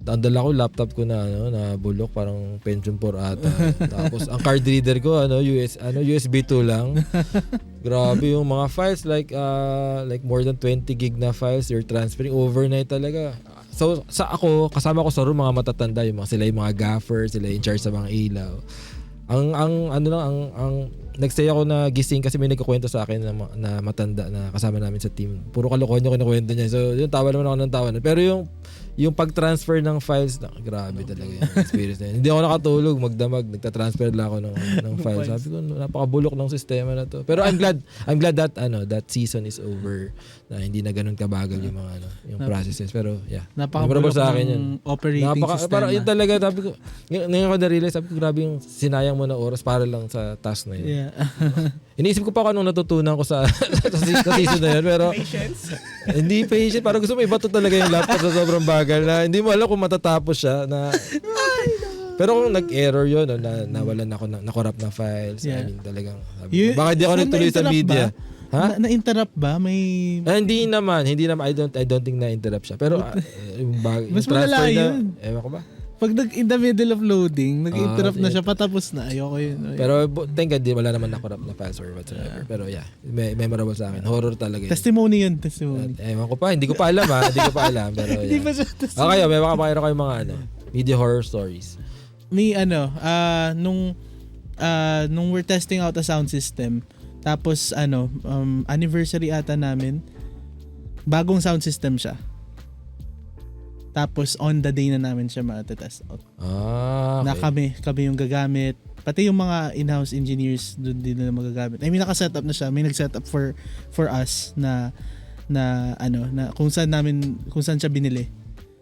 Ang dala ko, laptop ko na bulok, parang Pentium 4 ata. Tapos ang card reader ko USB 2 lang. Grabe yung mga files, like more than 20 gig na files you're transferring overnight talaga. So kasama ko sa room mga matatanda, sila yung mga gaffer, sila in charge sa mga ilaw. Ang nag-stay ako na gising kasi may nagkukwento sa akin na matanda na kasama namin sa team. Puro kalokohan yung kinukwento niya. So, yung tawa naman ako ng tawa. Pero yung pag-transfer ng files, grabe talaga yung experience na yun. Hindi ako nakatulog, magdamag, nagta-transfer lang ako ng files. Sabi ko, napakabulok ng sistema na to. Pero I'm glad that that season is over, na hindi na ganun kabagal yung mga yung processes. Pero yeah, napakabulok sa akin ng operating system. Parang yun talaga, sabi ko, ngayon ko na-realize, sabi ko, grabe yung sinayang mo na oras para lang sa task na yun. Yeah. Iniisip ko pa kung anong natutunan ko sa season na yun, pero Patience. hindi patient. Parang gusto mo ibato talaga yung laptop sa sobrang bagal na hindi mo alam kung matatapos siya na. Pero kung nag-error yun, nawalan ako na corrupt na files. Yeah. I mean, talagang baka hindi ako nagtuloy sa media. Ha? Na-interrupt ba? May hindi naman. I don't think na-interrupt siya. Pero mas malala yun. Ewan ko ba? Pag in the middle of loading, nag-interrupt na siya, patapos na. Ayoko yun. Pero thank God, wala naman na-corrupt na files or whatsoever. Pero yeah, memorable sa akin. Horror talaga yun. Testimony yun, testimony. Ewan ko pa, hindi ko pa alam Hindi ko pa alam. Pero Hindi pa yeah. siya testimony. Okay, may mga kayong mga media horror stories. May nung we're testing out a sound system, tapos anniversary ata namin, bagong sound system siya. Tapos on the day na namin siya ma-test out. Okay. Na kami yung gagamit. Pati yung mga in-house engineers doon din na magagamit. I mean, naka-setup na siya. May nag-setup for us na kung saan siya binili.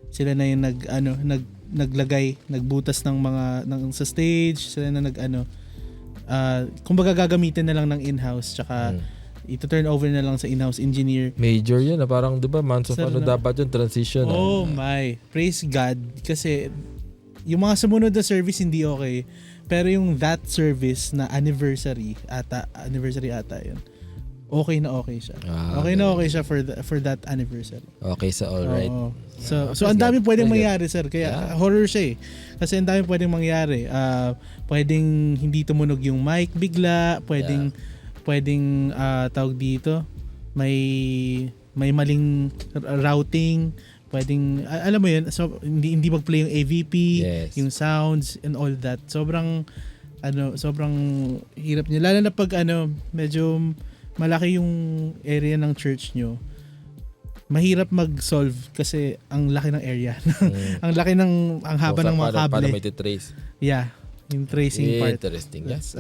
Sila na yung naglagay, nagbutas ng sa stage, sila na kumbaga gagamitin na lang ng in-house, tsaka ito-turn over na lang sa in-house engineer. Major yun parang 'di ba months of dapat yung transition. Oh my, praise God, kasi yung mga sumunod na service hindi okay, pero yung that service na anniversary ata yun, okay siya. Okay siya for that anniversary. Okay, so all right. So ang dami pwedeng mangyari, sir. Kaya horror siya eh. Kasi ang dami pwedeng mangyari. Pwedeng hindi tumunog yung mic bigla, pwedeng tawag dito, may maling routing, pwedeng alam mo yun, so hindi mag-play yung AVP, yung sounds and all that. Sobrang hirap niya, lalo na pag medyo malaki yung area ng church nyo. Mahirap mag-solve kasi ang laki ng area. ang haba ng mga kable. Para may trace. Yeah. Yung tracing part. Interesting. That's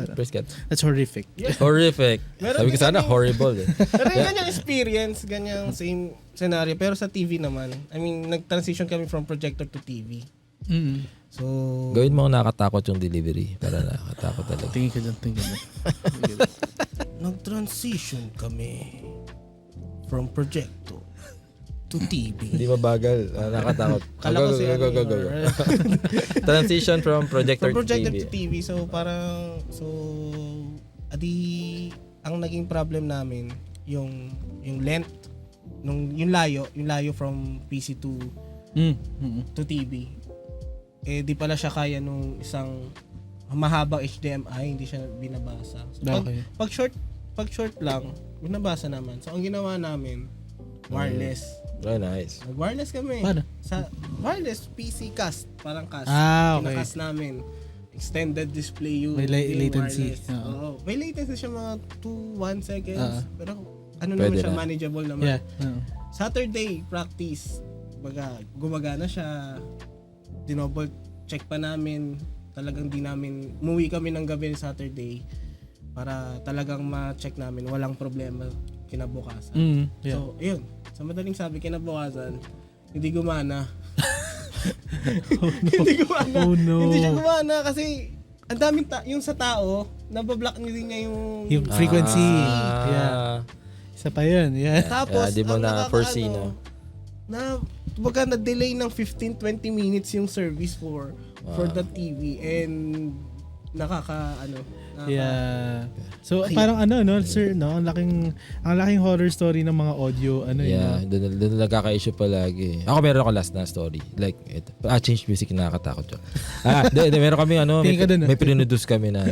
horrific. Yeah. Horrific. Sabi ko sana horrible. Pero yung ganyang experience, ganyang same scenario. Pero sa TV naman, I mean, nag-transition kami from projector to TV. Mm-hmm. So, gawin mo nakatakot yung delivery para nakatakot talaga. Tingin ka dyan. Nag-transition kami from projector to TV. Hindi mabagal. Nakatakot. Kala ko si go. Transition from projector to TV. So parang ang naging problem namin yung length yung layo from PC to TV. Di pala siya kaya nung isang mahabang HDMI, hindi siya binabasa. So, pag short lang, binabasa naman. So ang ginawa namin, wireless. Oh, nice. Wireless kami. Paano? Sa wireless PC cast, parang cast. Okay. Kinacast namin. Extended display yung may latency. Oo. May latency siya mga 2-1 seconds. Pero naman pwede siya, na. manageable naman. Yeah. Saturday practice. Gumagana siya. Dinoble check pa namin. Talagang umuwi kami ng gabi Saturday para talagang ma-check namin walang problema kinabukasan. Yeah. So, ayun. Sa madaling sabi, kinabukasan, hindi gumana. Hindi gumana. Oh no. Hindi siya gumana kasi ang daming yung sa tao, nabablock niya yung frequency. Yeah. Isa pa yun. Yeah. Tapos, di mo na foresee na-delay ng 15-20 minutes yung service for the TV and Yeah. So parang sir, ang laking horror story ng mga audio doon nagkaka-issue palagi. Ako meron ako last na story. Like change music, nakakatakot 'yun. Meron kami may produce kami na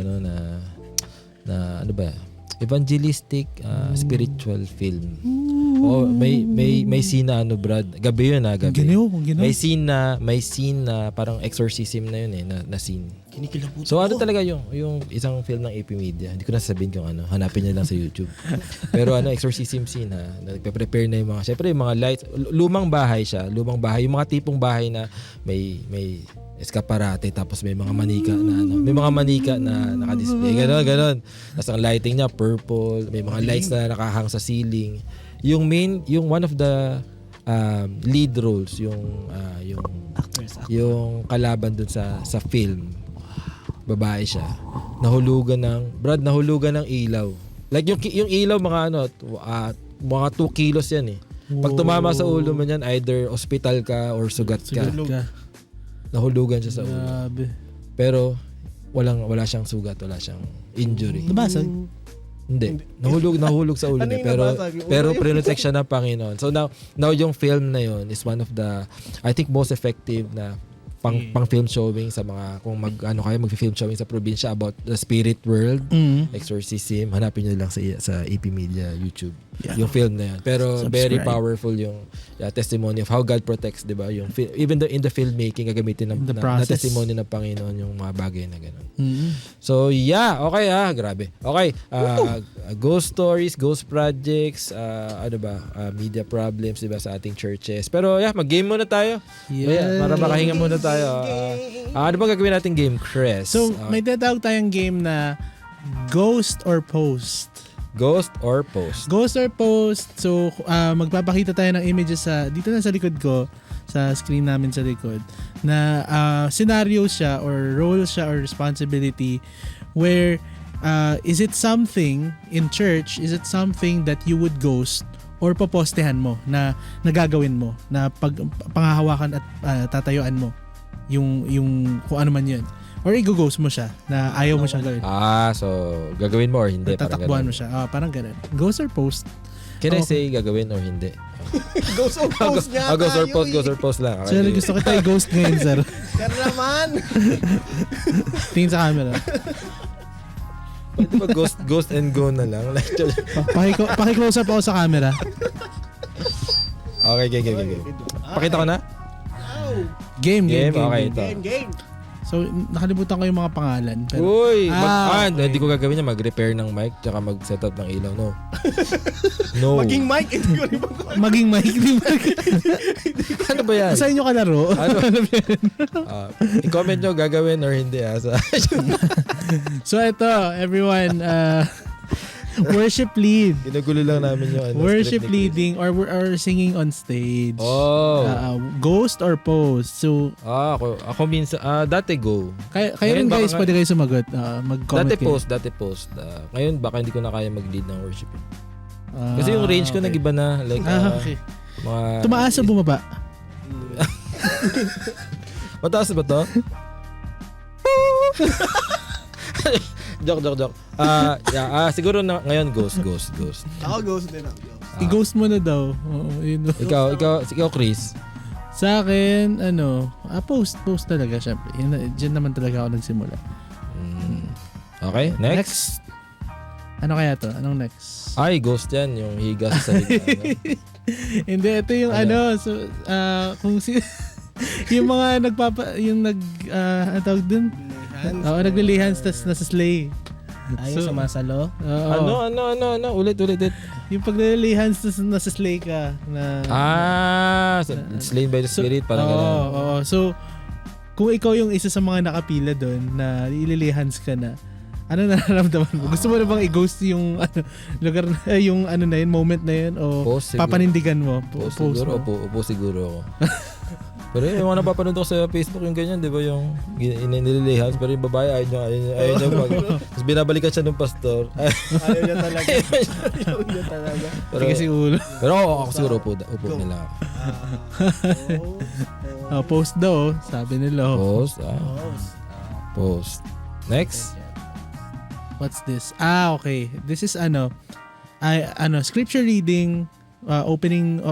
ano ba? Evangelistic spiritual film. May scene na Brad. Gabi yun gabi. May scene na parang exorcism na yun na scene. Kinikilabutan So talaga yung isang film ng AP Media. Hindi ko na sabihin kung hanapin niyo lang sa YouTube. Pero exorcism scene nagpe-prepare na yung mga, syempre yung mga lights, lumang bahay, yung mga tipong bahay na may eskaparate, tapos may mga manika na naka-display. Ganon. Tapos ang lighting niya purple, may mga lights na nakahang sa ceiling. Yung one of the lead roles, yung kalaban dun sa film, babae siya, nahulugan ng ilaw. Like yung ilaw mga 2 kilos yan eh. Pag tumama sa ulo mo yan, either hospital ka or sugat ka. Nahulugan siya sa ulo. Grabe. Pero wala siyang sugat, wala siyang injury. Nabasag? Hindi. Nahulog sa ulo niya. Pero protect siya ng Panginoon. So now yung film na yun is one of the, I think, most effective na pang film showing sa mga kung mag-film showing sa probinsya about the spirit world, exorcism, hanapin niyo lang sa AP Media YouTube. Yung film na yan. Pero very powerful yung testimony of how God protects, 'di ba? Yung even in the filmmaking gagamitin ng na testimony ng Panginoon yung mga bagay na gano'n. So, okay grabe. Okay, ghost stories, ghost projects, media problems, 'di ba, sa ating churches. Pero mag-game muna tayo. Para makahinga muna tayo. Ano bang gagawin nating game, Chris? So, may tatawag tayong game na Ghost or Post. Ghost or Post. Ghost or Post. So, magpapakita tayo ng images dito na sa likod ko, sa screen namin sa likod, na scenario siya or role siya or responsibility where is it something in church, is it something that you would ghost or papostehan mo na nagagawin mo na panghahawakan at tatayuan mo yung kung ano man yun. Or i-ghost mo siya na ayaw mo siyang gawin. So gagawin mo or hindi? Tatakbuhan mo siya. Parang ganun. Ghost or post? Can I say gagawin or hindi? Ghost or post niya. Ghost or post lang. So gusto kita i-ghost ngayon, sir. Sir naman. Tingin sa camera. Pwede ba ghost and go na lang? Paki-close up ako sa camera. Okay. Pakita ko na? Game. Okay, ito. Game. So, nakalimutan ko yung mga pangalan. Pero, Uy! okay. Hindi ko gagawin niya. Mag-repair ng mic tsaka mag-set up ng ilaw. No. Maging mic. Hindi ko rin maging mic. Ano ba yan? Sa inyo kalaro. I-comment nyo gagawin or hindi. So, ito, everyone. Worship lead. Ginugulo lang namin yung worship leading or singing on stage. Ghost or post. So ako minsan dati go. Kayo rin guys, pwede kayo sumagot. Mag-comment Dati post. Ngayon baka hindi ko na kaya mag-lead ng worship. Kasi yung range ko nag-iba na, like okay. Mga tumaas o bumaba? Mataas ba to? Joke. Siguro na ngayon ghost. Ako ghost din ako. I-ghost mo na daw. Yun. Ikaw Chris. Sa akin, post talaga syempre. Diyan naman talaga ako nagsimula. Okay, next. Ano kaya to? Anong next? Ay, ghost yan, yung higa sa salita. Hindi, ito yung so kung yung mga ang tawag dun? Naglilihans tas nasa sleigh. Ay, sumasalo? Ano? Ulit. Yung paglilihans tas nasa sleigh ka. Slain by the Spirit, parang gano'n. Oo. So, kung ikaw yung isa sa mga nakapila doon na ililihans ka na, ano nararamdaman mo? Gusto mo na bang i-ghost yung lugar na, yung na yun, moment na yun? O papanindigan mo? Post siguro. Upo siguro ako. Pero yung mga napapanood ko sa Facebook yung ganyan, di ba, yung nililihans, pero yung babae ayaw niya tapos binabalikan siya ng pastor. Ayaw niya talaga. Pero, kasi ulo. Pero ako siguro upo nila ako. Post daw, sabi nila. Post. Next. What's this? Okay. This is scripture reading, opening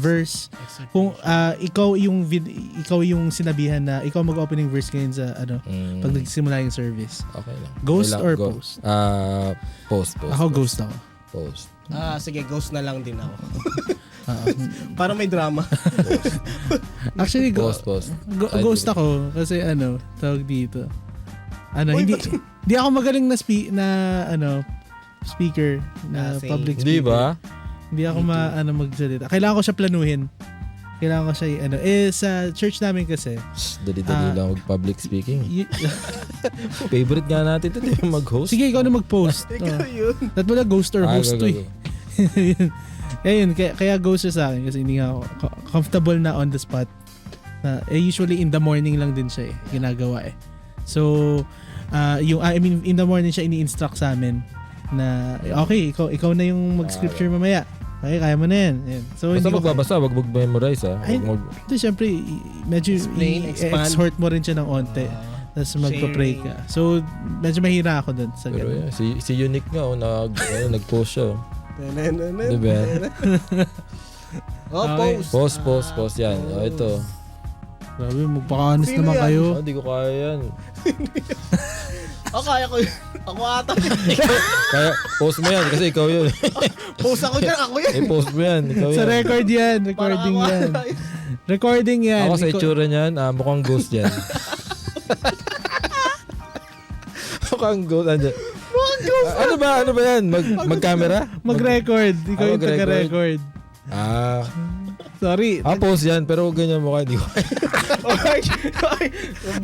verse. Kung ikaw yung sinabihan na ikaw mag-opening verse ngayon sa pag nagsimula yung service. Okay lang. Ghost or post? Post. Ako ghost ako. Post. Sige, ghost na lang din ako. Para may drama. Actually, post. Ghost ako kasi tawag dito. Hindi ako magaling na speaker na public speaker. Hindi ba? Hindi ako magsalita. Kailangan ko siya planuhin. Kailangan ko siya sa church namin kasi. Dali-dali lang mag-public speaking. Favorite nga natin ito, mag-host. Sige, ikaw na mag-post. Ikaw yun. Dapat mo na ghost or host to eh. Ayun, kaya ghost siya sa akin kasi hindi nga ako comfortable na on the spot. Usually in the morning lang din siya ginagawa eh. So, in the morning siya ini-instruct sa amin na okay, ikaw na yung mag-scripture mamaya. Okay, kaya mo na yan. So, basta magbabasa, wag mag-memorize Ito syempre, medyo i-exhort mo rin siya ng onte. Tapos magpa-pray ka. So, medyo mahira ako dun sa ganun. Pero si Unique nga, nag-post siya. Diba? Post. Post yan. Ito. Grabe, magpaka-honest Sino naman yan? kayo. Hindi ko kaya yan. Kaya ko yun. Ako ata. Kaya, post mo yan kasi ikaw yun. Post ako dyan, ako yan. Post mo yan. Ikaw yan. Sa record yan. Recording Parang yan. ako ata. Recording yan. Ako sa itsura niyan, mukhang ghost yan. Mukhang ghost. Ano ba yan? Mag-camera? Mag-record. Ikaw yung mag-record? taga-record. Sorry. Post yan, pero ganyan mukha, hindi ko.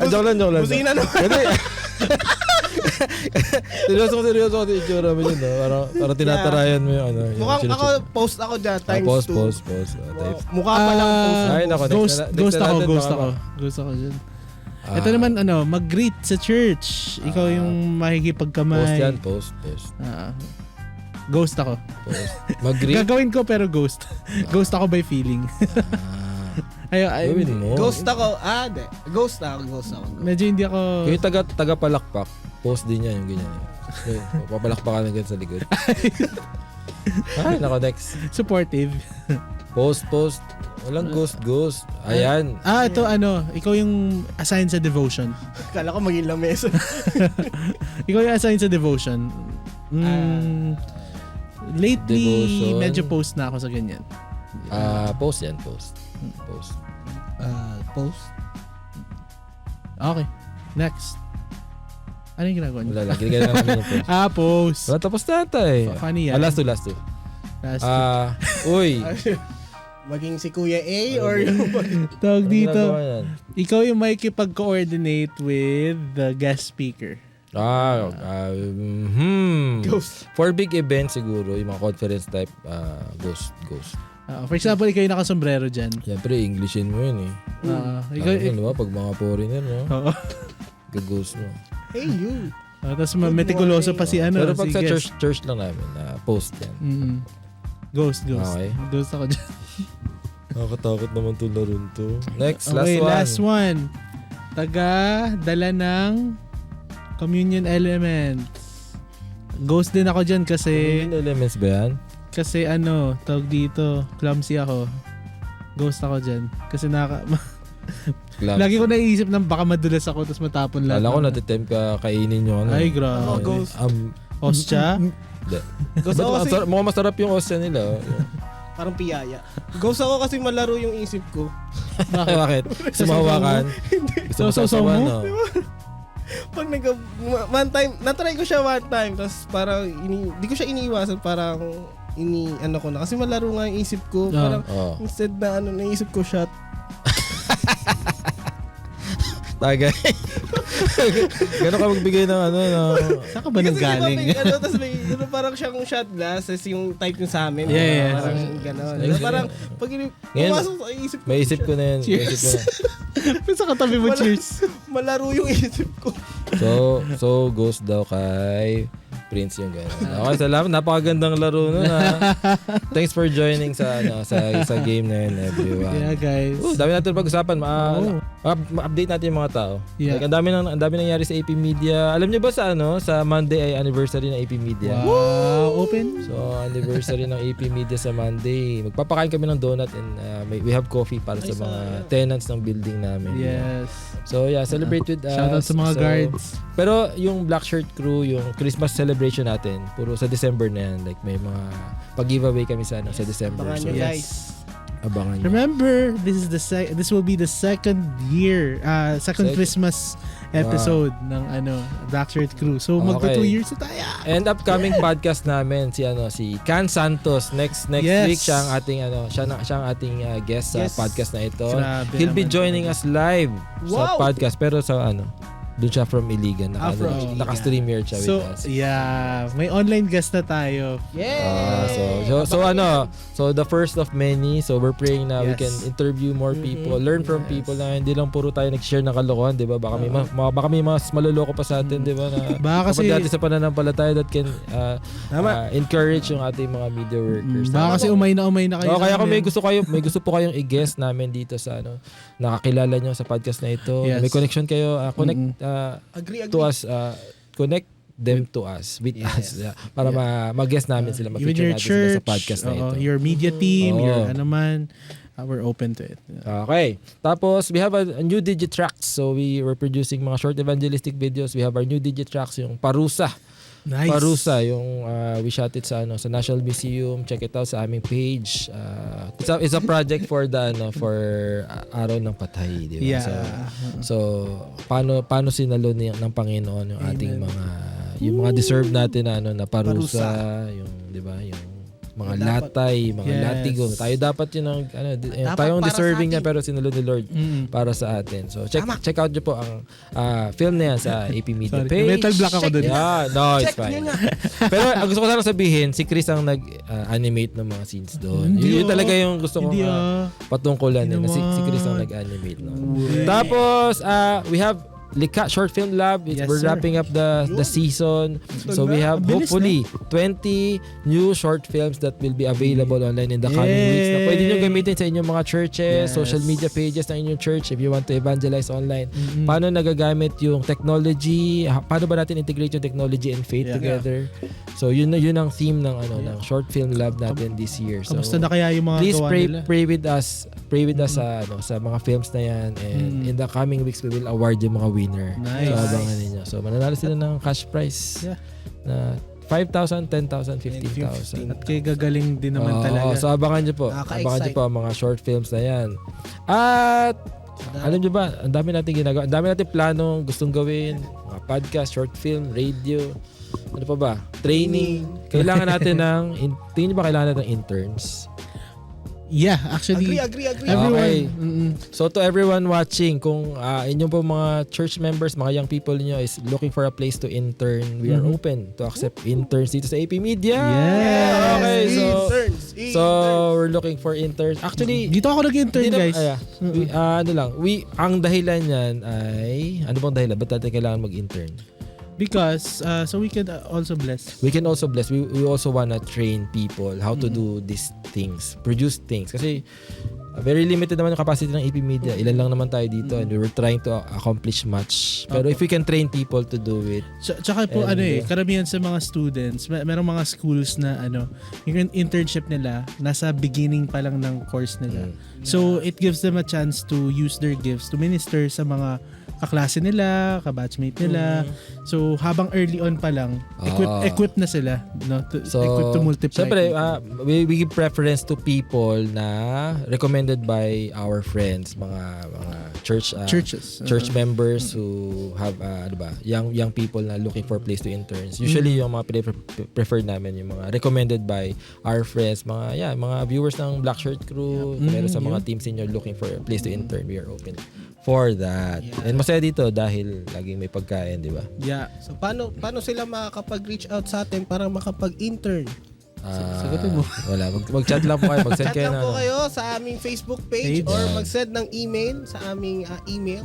Joke lang. Busina naman. Hindi. seryoso ko sa itsura mo yun, no? Parang tinatarayan mo yung ano. yung Mukhang sinusunod. ako, post ako dyan, times Post. 2. Types. Mukha pa lang post. Ay, nako. Ghost next na natin, baka Ghost ako dyan. Ah, Ito naman, mag-greet sa church. Ikaw yung makikipagkamay. Post yan, post. Ghost ako. Post. Mag-greet. Gagawin ko pero ghost. Ghost ako by feeling. Gawin mo. Ghost ako. Di. Ghost ako. Medyo hindi ako... Yung taga-palakpak, post din yan, yung ganyan. Papalakpakan na ganyan sa likod. Ay, nako, next. Supportive. Post. Walang ghost. Ayan. Ito ikaw yung assigned sa devotion. Kala ko maging lamesa. Ikaw yung assigned sa devotion. Lately, Devotion. medyo post na ako sa ganyan. Post yan, post. Post. Okay. Next. Ano yung ginagawa niyo? Wala lang, ginagawa namin yung post. Post. Wala, tapos na ata eh. Funny yan. Last two. Last Uy. Maging si Kuya A or yung... Tawag Ano dito. ginagawa yan? Ikaw yung makikipag-coordinate with the guest speaker. Ghost. For big events siguro, yung mga conference type, ghost. For example, ikaw yung nakasombrero dyan. Siyempre, Englishin mo yun eh. Ikaw, Ano ba, pag mga foreigner, no? Oo. Ghost mo. Hey, you. Tapos metikuloso pa si Pero pag si sa guest. church lang namin, post yan. Ghost. Okay. Ghost ako dyan. Nakakatakot naman to laro to. Next, Okay, last one. Taga-dala ng communion elements. Ghost din ako dyan kasi... Ano yung elements ba yan? Kasi tawag dito, clumsy ako. Ghost ako dyan. Kasi lagi ko naiisip na baka madulas ako tapos matapon lahat. Alam ko natitempt ka kainin yung ano. Ay, grabe. Ghost. Ostya? Hindi. Ghost ako kasi Mukhang masarap yung ostya nila. parang piyaya. Ghost ako kasi malaro yung isip ko. Bakit? Sumawakan. Gusto mo Sausaw mo? no? Pag one time, natry ko siya one time, tapos parang di ko siya iniiwasan, parang ko na. Kasi malaro nga yung isip ko. Parang instead na naisip ko shot. Tagay. Gano'n ka magbigay ng Saan ka ba nang galing? Tapos may parang siyang shot glass, tapos yung type yung sa amin. Yeah. Parang gano'n. Parang pag pumasok sa isip ko. May isip ko na yan. Cheers. Sa katabi mo, cheers. Malaro yung isip ko. So ghost daw kay Prince yung gano'n. Okay, salamat. Napakagandang laro nun ha. Thanks for joining sa game na yun, everyone. Yeah, guys. Dami natin pag-usapan. Ma-update natin yung mga tao. Yeah. Like, ang dami nangyari sa AP Media. Alam niyo ba sa Monday ay anniversary ng AP Media? Wow, open? So, anniversary ng AP Media sa Monday. Magpapakain kami ng donut and we have coffee para sa mga tenants ng building namin. Yes. So, yeah, celebrate with us. Shout out sa mga guards. Pero yung Black Shirt Crew, yung Christmas celebration natin, puro sa December na yan. Like, may mga pag-giveaway kami sa December. Abangan So, nyo, yes. guys. Abangan nyo. Remember, this will be the second Christmas episode ng Black Shirt Crew. So magto 2 years na tayo. And upcoming podcast namin si Can Santos next Yes. week siya ang ating guest sa Yes. podcast na ito. Grabe He'll be naman. joining us live sa Wow. podcast pero sa doon siya from Iligan. From Iligan. Naka-stream here siya So, with us. yeah, may online guest na tayo. So the first of many. So we're praying na we Yes. can interview more people, learn from people na hindi lang puro tayo nag-share ng kalokohan, 'di ba? Baka may mas maluloko pa sa atin, 'di ba? Na Baka kasi kapag dati sa pananampalataya that can encourage yung ating mga media workers. baka kasi umay na kayo. Kaya sa kung amin. may gusto po kayong i-guest namin dito sa nakakilala nyo sa podcast na ito. Yes. May connection kayo, connect Agree. to us, connect them to us, with us. Yeah, para mag-guest namin sila, Even ma-feature your natin sila church, sa podcast na ito. your media team, Oo. your we're open to it. Okay. Tapos, we have a new Digitracks. So, we were producing mga short evangelistic videos. We have our new Digitracks, yung Parusa. Nice. Parusa, yung we shot it sa National Museum. Check it out sa aming page. It's a project for for Araw ng Patay, di ba? Yeah. So paano sinalo ng Panginoon yung ating mga deserve natin na parusa, yung di ba, yung mga latay, mga latigo. Tayo dapat yun ang tayong deserving niya, pero sinalo ni Lord para sa atin. So check out niyo po ang film na yan sa AP Media page. Metal block ako doon. Yeah, no, it's fine. Pero ang gusto ko sana sabihin, si Chris ang nag-animate ng mga scenes doon. Yun talaga yung gusto kong patungkulan nila. Si Chris ang nag-animate. No? Tapos, we have Lika Short Film Lab. We're wrapping up the season. So we have hopefully 20 new short films that will be available online in the coming weeks na pwede nyo gamitin sa inyong mga churches, social media pages ng inyong church if you want to evangelize online. Paano nagagamit yung technology? Paano ba natin integrate yung technology and faith together? So yun ang theme ng ng Short Film Lab natin this year. So kamusta na kaya yung mga please gawa nila? Pray with us sa mga films na yan, and in the coming weeks we will award yung mga winner. Nice. So abangan ninyo. So mananalo sila ng cash prize na 5,000, 10,000, 15,000. At kay gagaling din naman talaga. So abangan nyo po. Abangan nyo po ang mga short films na yan. At alam nyo ba, ang dami natin ginagawa. Ang dami natin planong gustong gawin. Mga podcast, short film, radio. Ano pa ba? Training. Kailangan natin tingin nyo ba kailangan natin ng interns? Yeah, actually. Agree. Everyone. Okay. So to everyone watching, kung inyong po mga church members, mga young people niyo is looking for a place to intern, we are open to accept interns dito sa AP Media. Yes. Okay, Interns. so we're looking for interns. Actually, Dito ako nag-intern, guys. Ang dahilan niyan ay ano bang dahilan? Ba't natin kailangan mag-intern? Because so we can also bless. We can also bless. We also wanna train people how to do these things, produce things. Kasi very limited naman yung capacity ng AP Media. Ilan lang naman tayo dito, and we were trying to accomplish much. Pero if we can train people to do it. Tsaka po karamihan sa mga students, merong mga schools na yung internship nila nasa beginning pa lang ng course nila. So it gives them a chance to use their gifts to minister sa mga kaklase nila, kabatchmate nila. So habang early on pa lang, equipped na sila, equipped to multiply. Siyempre, we give preference to people na recommended by our friends, mga churches, church members who have young people na looking for a place to interns. Usually yung mga preferred namin yung mga recommended by our friends, mga viewers ng Black Shirt Crew, meron sa mga teams inyo looking for a place to intern, we are open for that. And masaya dito dahil laging may pagkain, di ba? Yeah. So paano sila makakapag-reach out sa atin para makapag-intern? Sagutin mo. Wala. Mag-chat lang po kayo. Mag-send Chat kayo lang po kayo sa aming Facebook page or mag-send ng email sa aming email.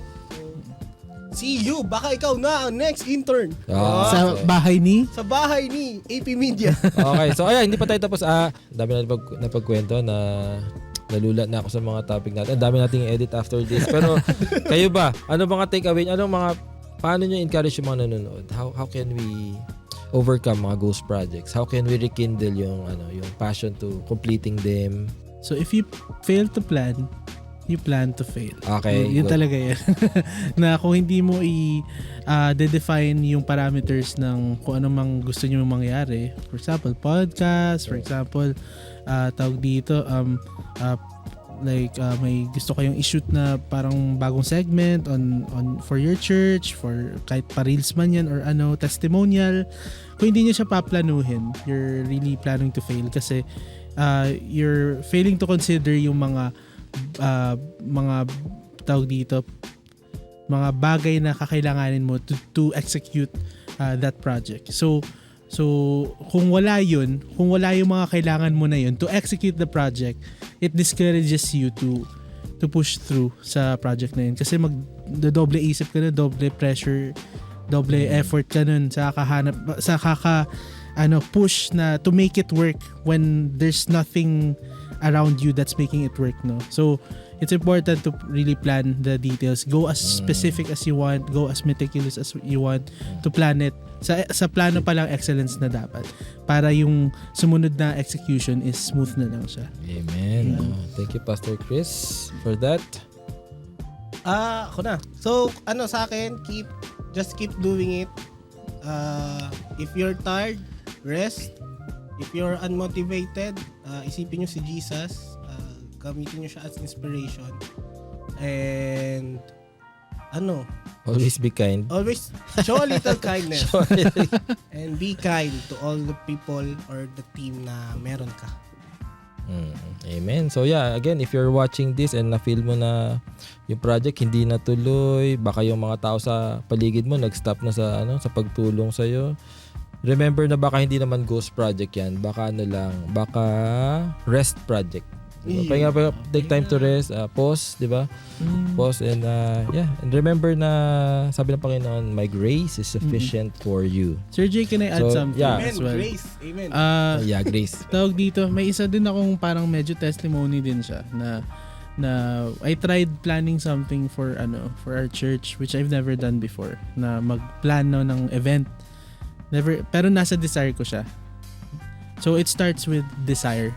See you! Baka ikaw na ang next intern. Sa bahay ni? Sa bahay ni AP Media. Okay. So ayan, hindi pa tayo tapos. Dami na napagkwento na nalulat na ako sa mga topic natin. Ang dami nating edit after this. Pero kayo ba? Ano mga takeaway? Paano nyo encourage yung mga nanonood? How can we overcome mga ghost projects? How can we rekindle yung passion to completing them? So if you fail to plan, you plan to fail. Okay. Yun talaga yan. Na kung hindi mo de-define yung parameters ng kung ano mang gusto nyo mangyari. For example, podcast. For example, tawag dito, may gusto kayong i-shoot na parang bagong segment on for your church, for kahit pa-reels man yan or testimonial. Kung hindi nyo siya paplanuhin, you're really planning to fail kasi you're failing to consider yung mga tawag dito, mga bagay na kakailanganin mo to execute that project. So kung wala yung mga kailangan mo na yun to execute the project, it discourages you to push through sa project na yun. Kasi doble isip ka na, doble pressure, doble effort ka nun sa push na to make it work when there's nothing around you that's making it work, no? So it's important to really plan the details. Go as specific as you want, go as meticulous as you want to plan it. Sa plano pa lang excellence na dapat para yung sumunod na execution is smooth na lang siya. Amen. Thank you, Pastor Chris, for that. Ako na. So, sa akin, just keep doing it. If you're tired, rest. If you're unmotivated, isipin nyo si Jesus. Gamitin nyo siya as inspiration. And, Always be kind. always show a little kindness. And be kind to all the people or the team na meron ka. Amen. So yeah, again, if you're watching this and na-feel mo na yung project hindi natuloy, baka yung mga tao sa paligid mo nag-stop na sa sa pagtulong sa iyo. Remember na baka hindi naman ghost project 'yan. Baka baka rest project. Diba? Pahinga, take time to rest, pause, 'di ba? Pause and and remember na sabi ng Panginoon, my grace is sufficient for you. Sir Jay, can I add something Amen. as well? Grace. Amen. Grace. Tawag dito, may isa din akong parang medyo testimony din siya na I tried planning something for our church which I've never done before, na mag-plan ng event. Pero nasa desire ko siya. So it starts with desire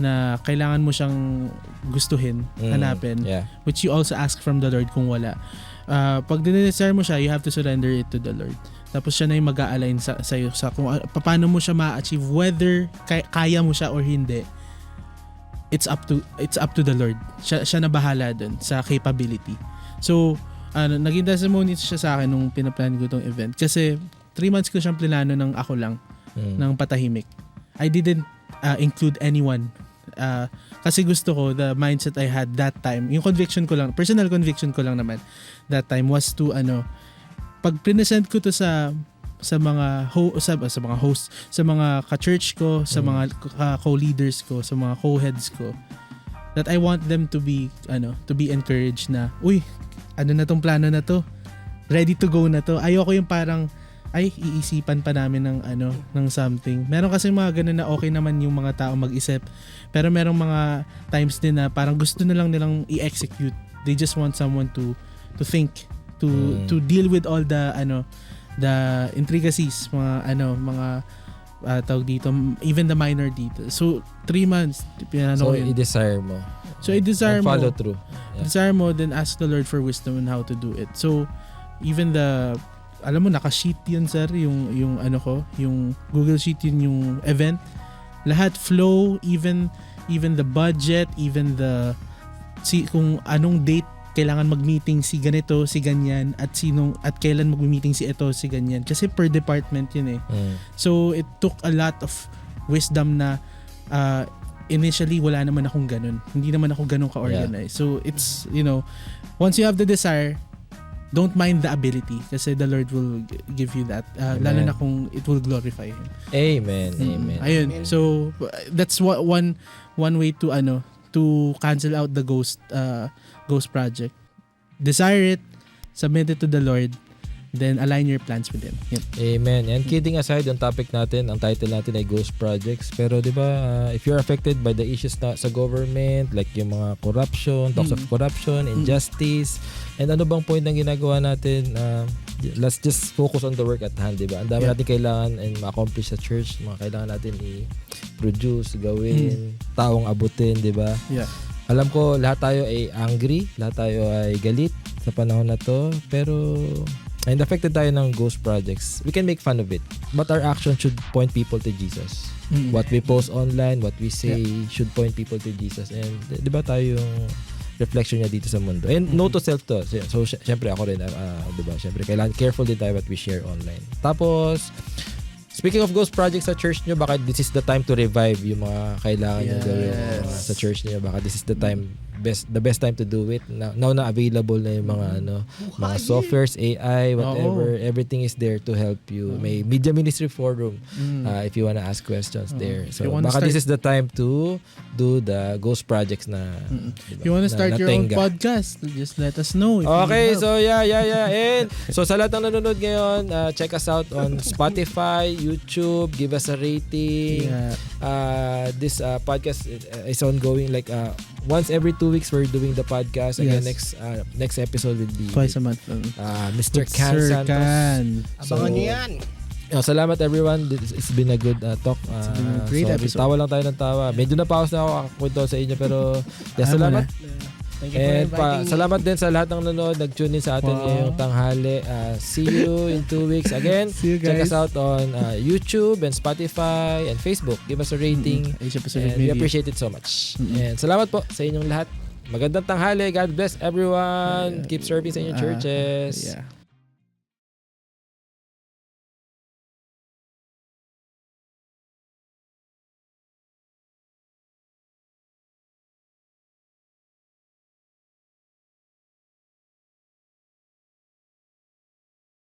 na kailangan mo siyang gustuhin, hanapin, which you also ask from the Lord kung wala. Pag dinidesire mo siya, you have to surrender it to the Lord. Tapos siya na yung mag-a-align sa'yo sa kung paano mo siya ma-achieve, whether kaya mo siya or hindi. It's up to the Lord. Siya na bahala dun sa capability. So, naging testimony siya sa akin nung pinaplan ko tong event. Kasi 3 months ko siyang plinano ng ako lang, ng patahimik. I didn't include anyone. Kasi gusto ko, the mindset I had that time, yung conviction ko lang, personal conviction ko lang naman that time was to pag present ko to sa mga host, sa mga ka-church ko, sa mga co-leaders ko, sa mga co-heads ko, that I want them to be encouraged na, uy, na tong plano na to, ready to go na to. Ayoko yung parang iisipan pa namin ng something. Meron kasi mga ganun na okay naman yung mga tao mag-isip. Pero merong mga times din na parang gusto na lang nilang i-execute. They just want someone to think, to deal with all the intricacies, mga tawag dito, even the minor details. So 3 months so i-desire mo. So i-desire mo. Follow through. Yeah. Desire mo, then ask the Lord for wisdom on how to do it. So even alam mo, naka-sheet yun, sir, yung yung Google Sheet yun, yung event. Lahat flow, even the budget, even kung anong date kailangan mag-meeting si ganito, si ganyan, at kailan mag-meeting si ito, si ganyan. Kasi per department yun eh. So it took a lot of wisdom na initially wala naman akong ganun. Hindi naman ako ganun ka-organize. So it's, once you have the desire, don't mind the ability kasi the Lord will give you that. Lalo na kung it will glorify Him. Amen. Amen. Ayun. So that's one way to cancel out the ghost project. Desire it, submit it to the Lord, then align your plans with Him. Yun. Amen. And kidding aside, yung topic natin, ang title natin ay Ghost Projects. Pero di ba, if you're affected by the issues na sa government, like yung mga corruption, talks of corruption, injustice, and ano bang point ng ginagawa natin, let's just focus on the work at hand, di ba? Ang dami natin kailangan and ma-accomplish sa church, mga kailangan natin i-produce, gawin, taong abutin, di ba? Yeah. Alam ko, lahat tayo ay angry, lahat tayo ay galit sa panahon na to, pero and affected tayo ng ghost projects. We can make fun of it, but our action should point people to Jesus. What we post online, what we say should point people to Jesus. And di ba tayo yung reflection niya dito sa mundo. And note to self to. So syempre ako rin, di ba? Syempre kailangan careful din tayo what we share online. Tapos speaking of ghost projects sa church nyo, baka this is the time to revive yung mga kailangan nyo gawin sa church nyo. Baka this is the time the best time to do it. Now na available na yung mga mga softwares, AI, whatever, everything is there to help you. May Media Ministry Forum if you wanna ask questions there. So baka this is the time to do the ghost projects na If you wanna start your own podcast, just let us know. Okay, so yeah. And so sa lahat ng nanonood ngayon, check us out on Spotify, YouTube, give us a rating. This podcast is ongoing, like once every 2 weeks we're doing the podcast. Again, next episode will be twice a month. Mr. Can Santos. Abangan nyo yan. Salamat everyone. It's been a good talk. It's been a great episode. Tawa lang tayo ng tawa. Medyo na-pause na ako kwento sa inyo, pero salamat. And salamat din sa lahat ng nanonood, nag-tune in sa atin ngayong tanghali. See you in 2 weeks again. See you guys. Check us out on YouTube and Spotify and Facebook. Give us a rating. And we appreciate it so much. And salamat po sa inyong lahat. Magandang tanghali. God bless everyone. Keep serving sa inyong churches.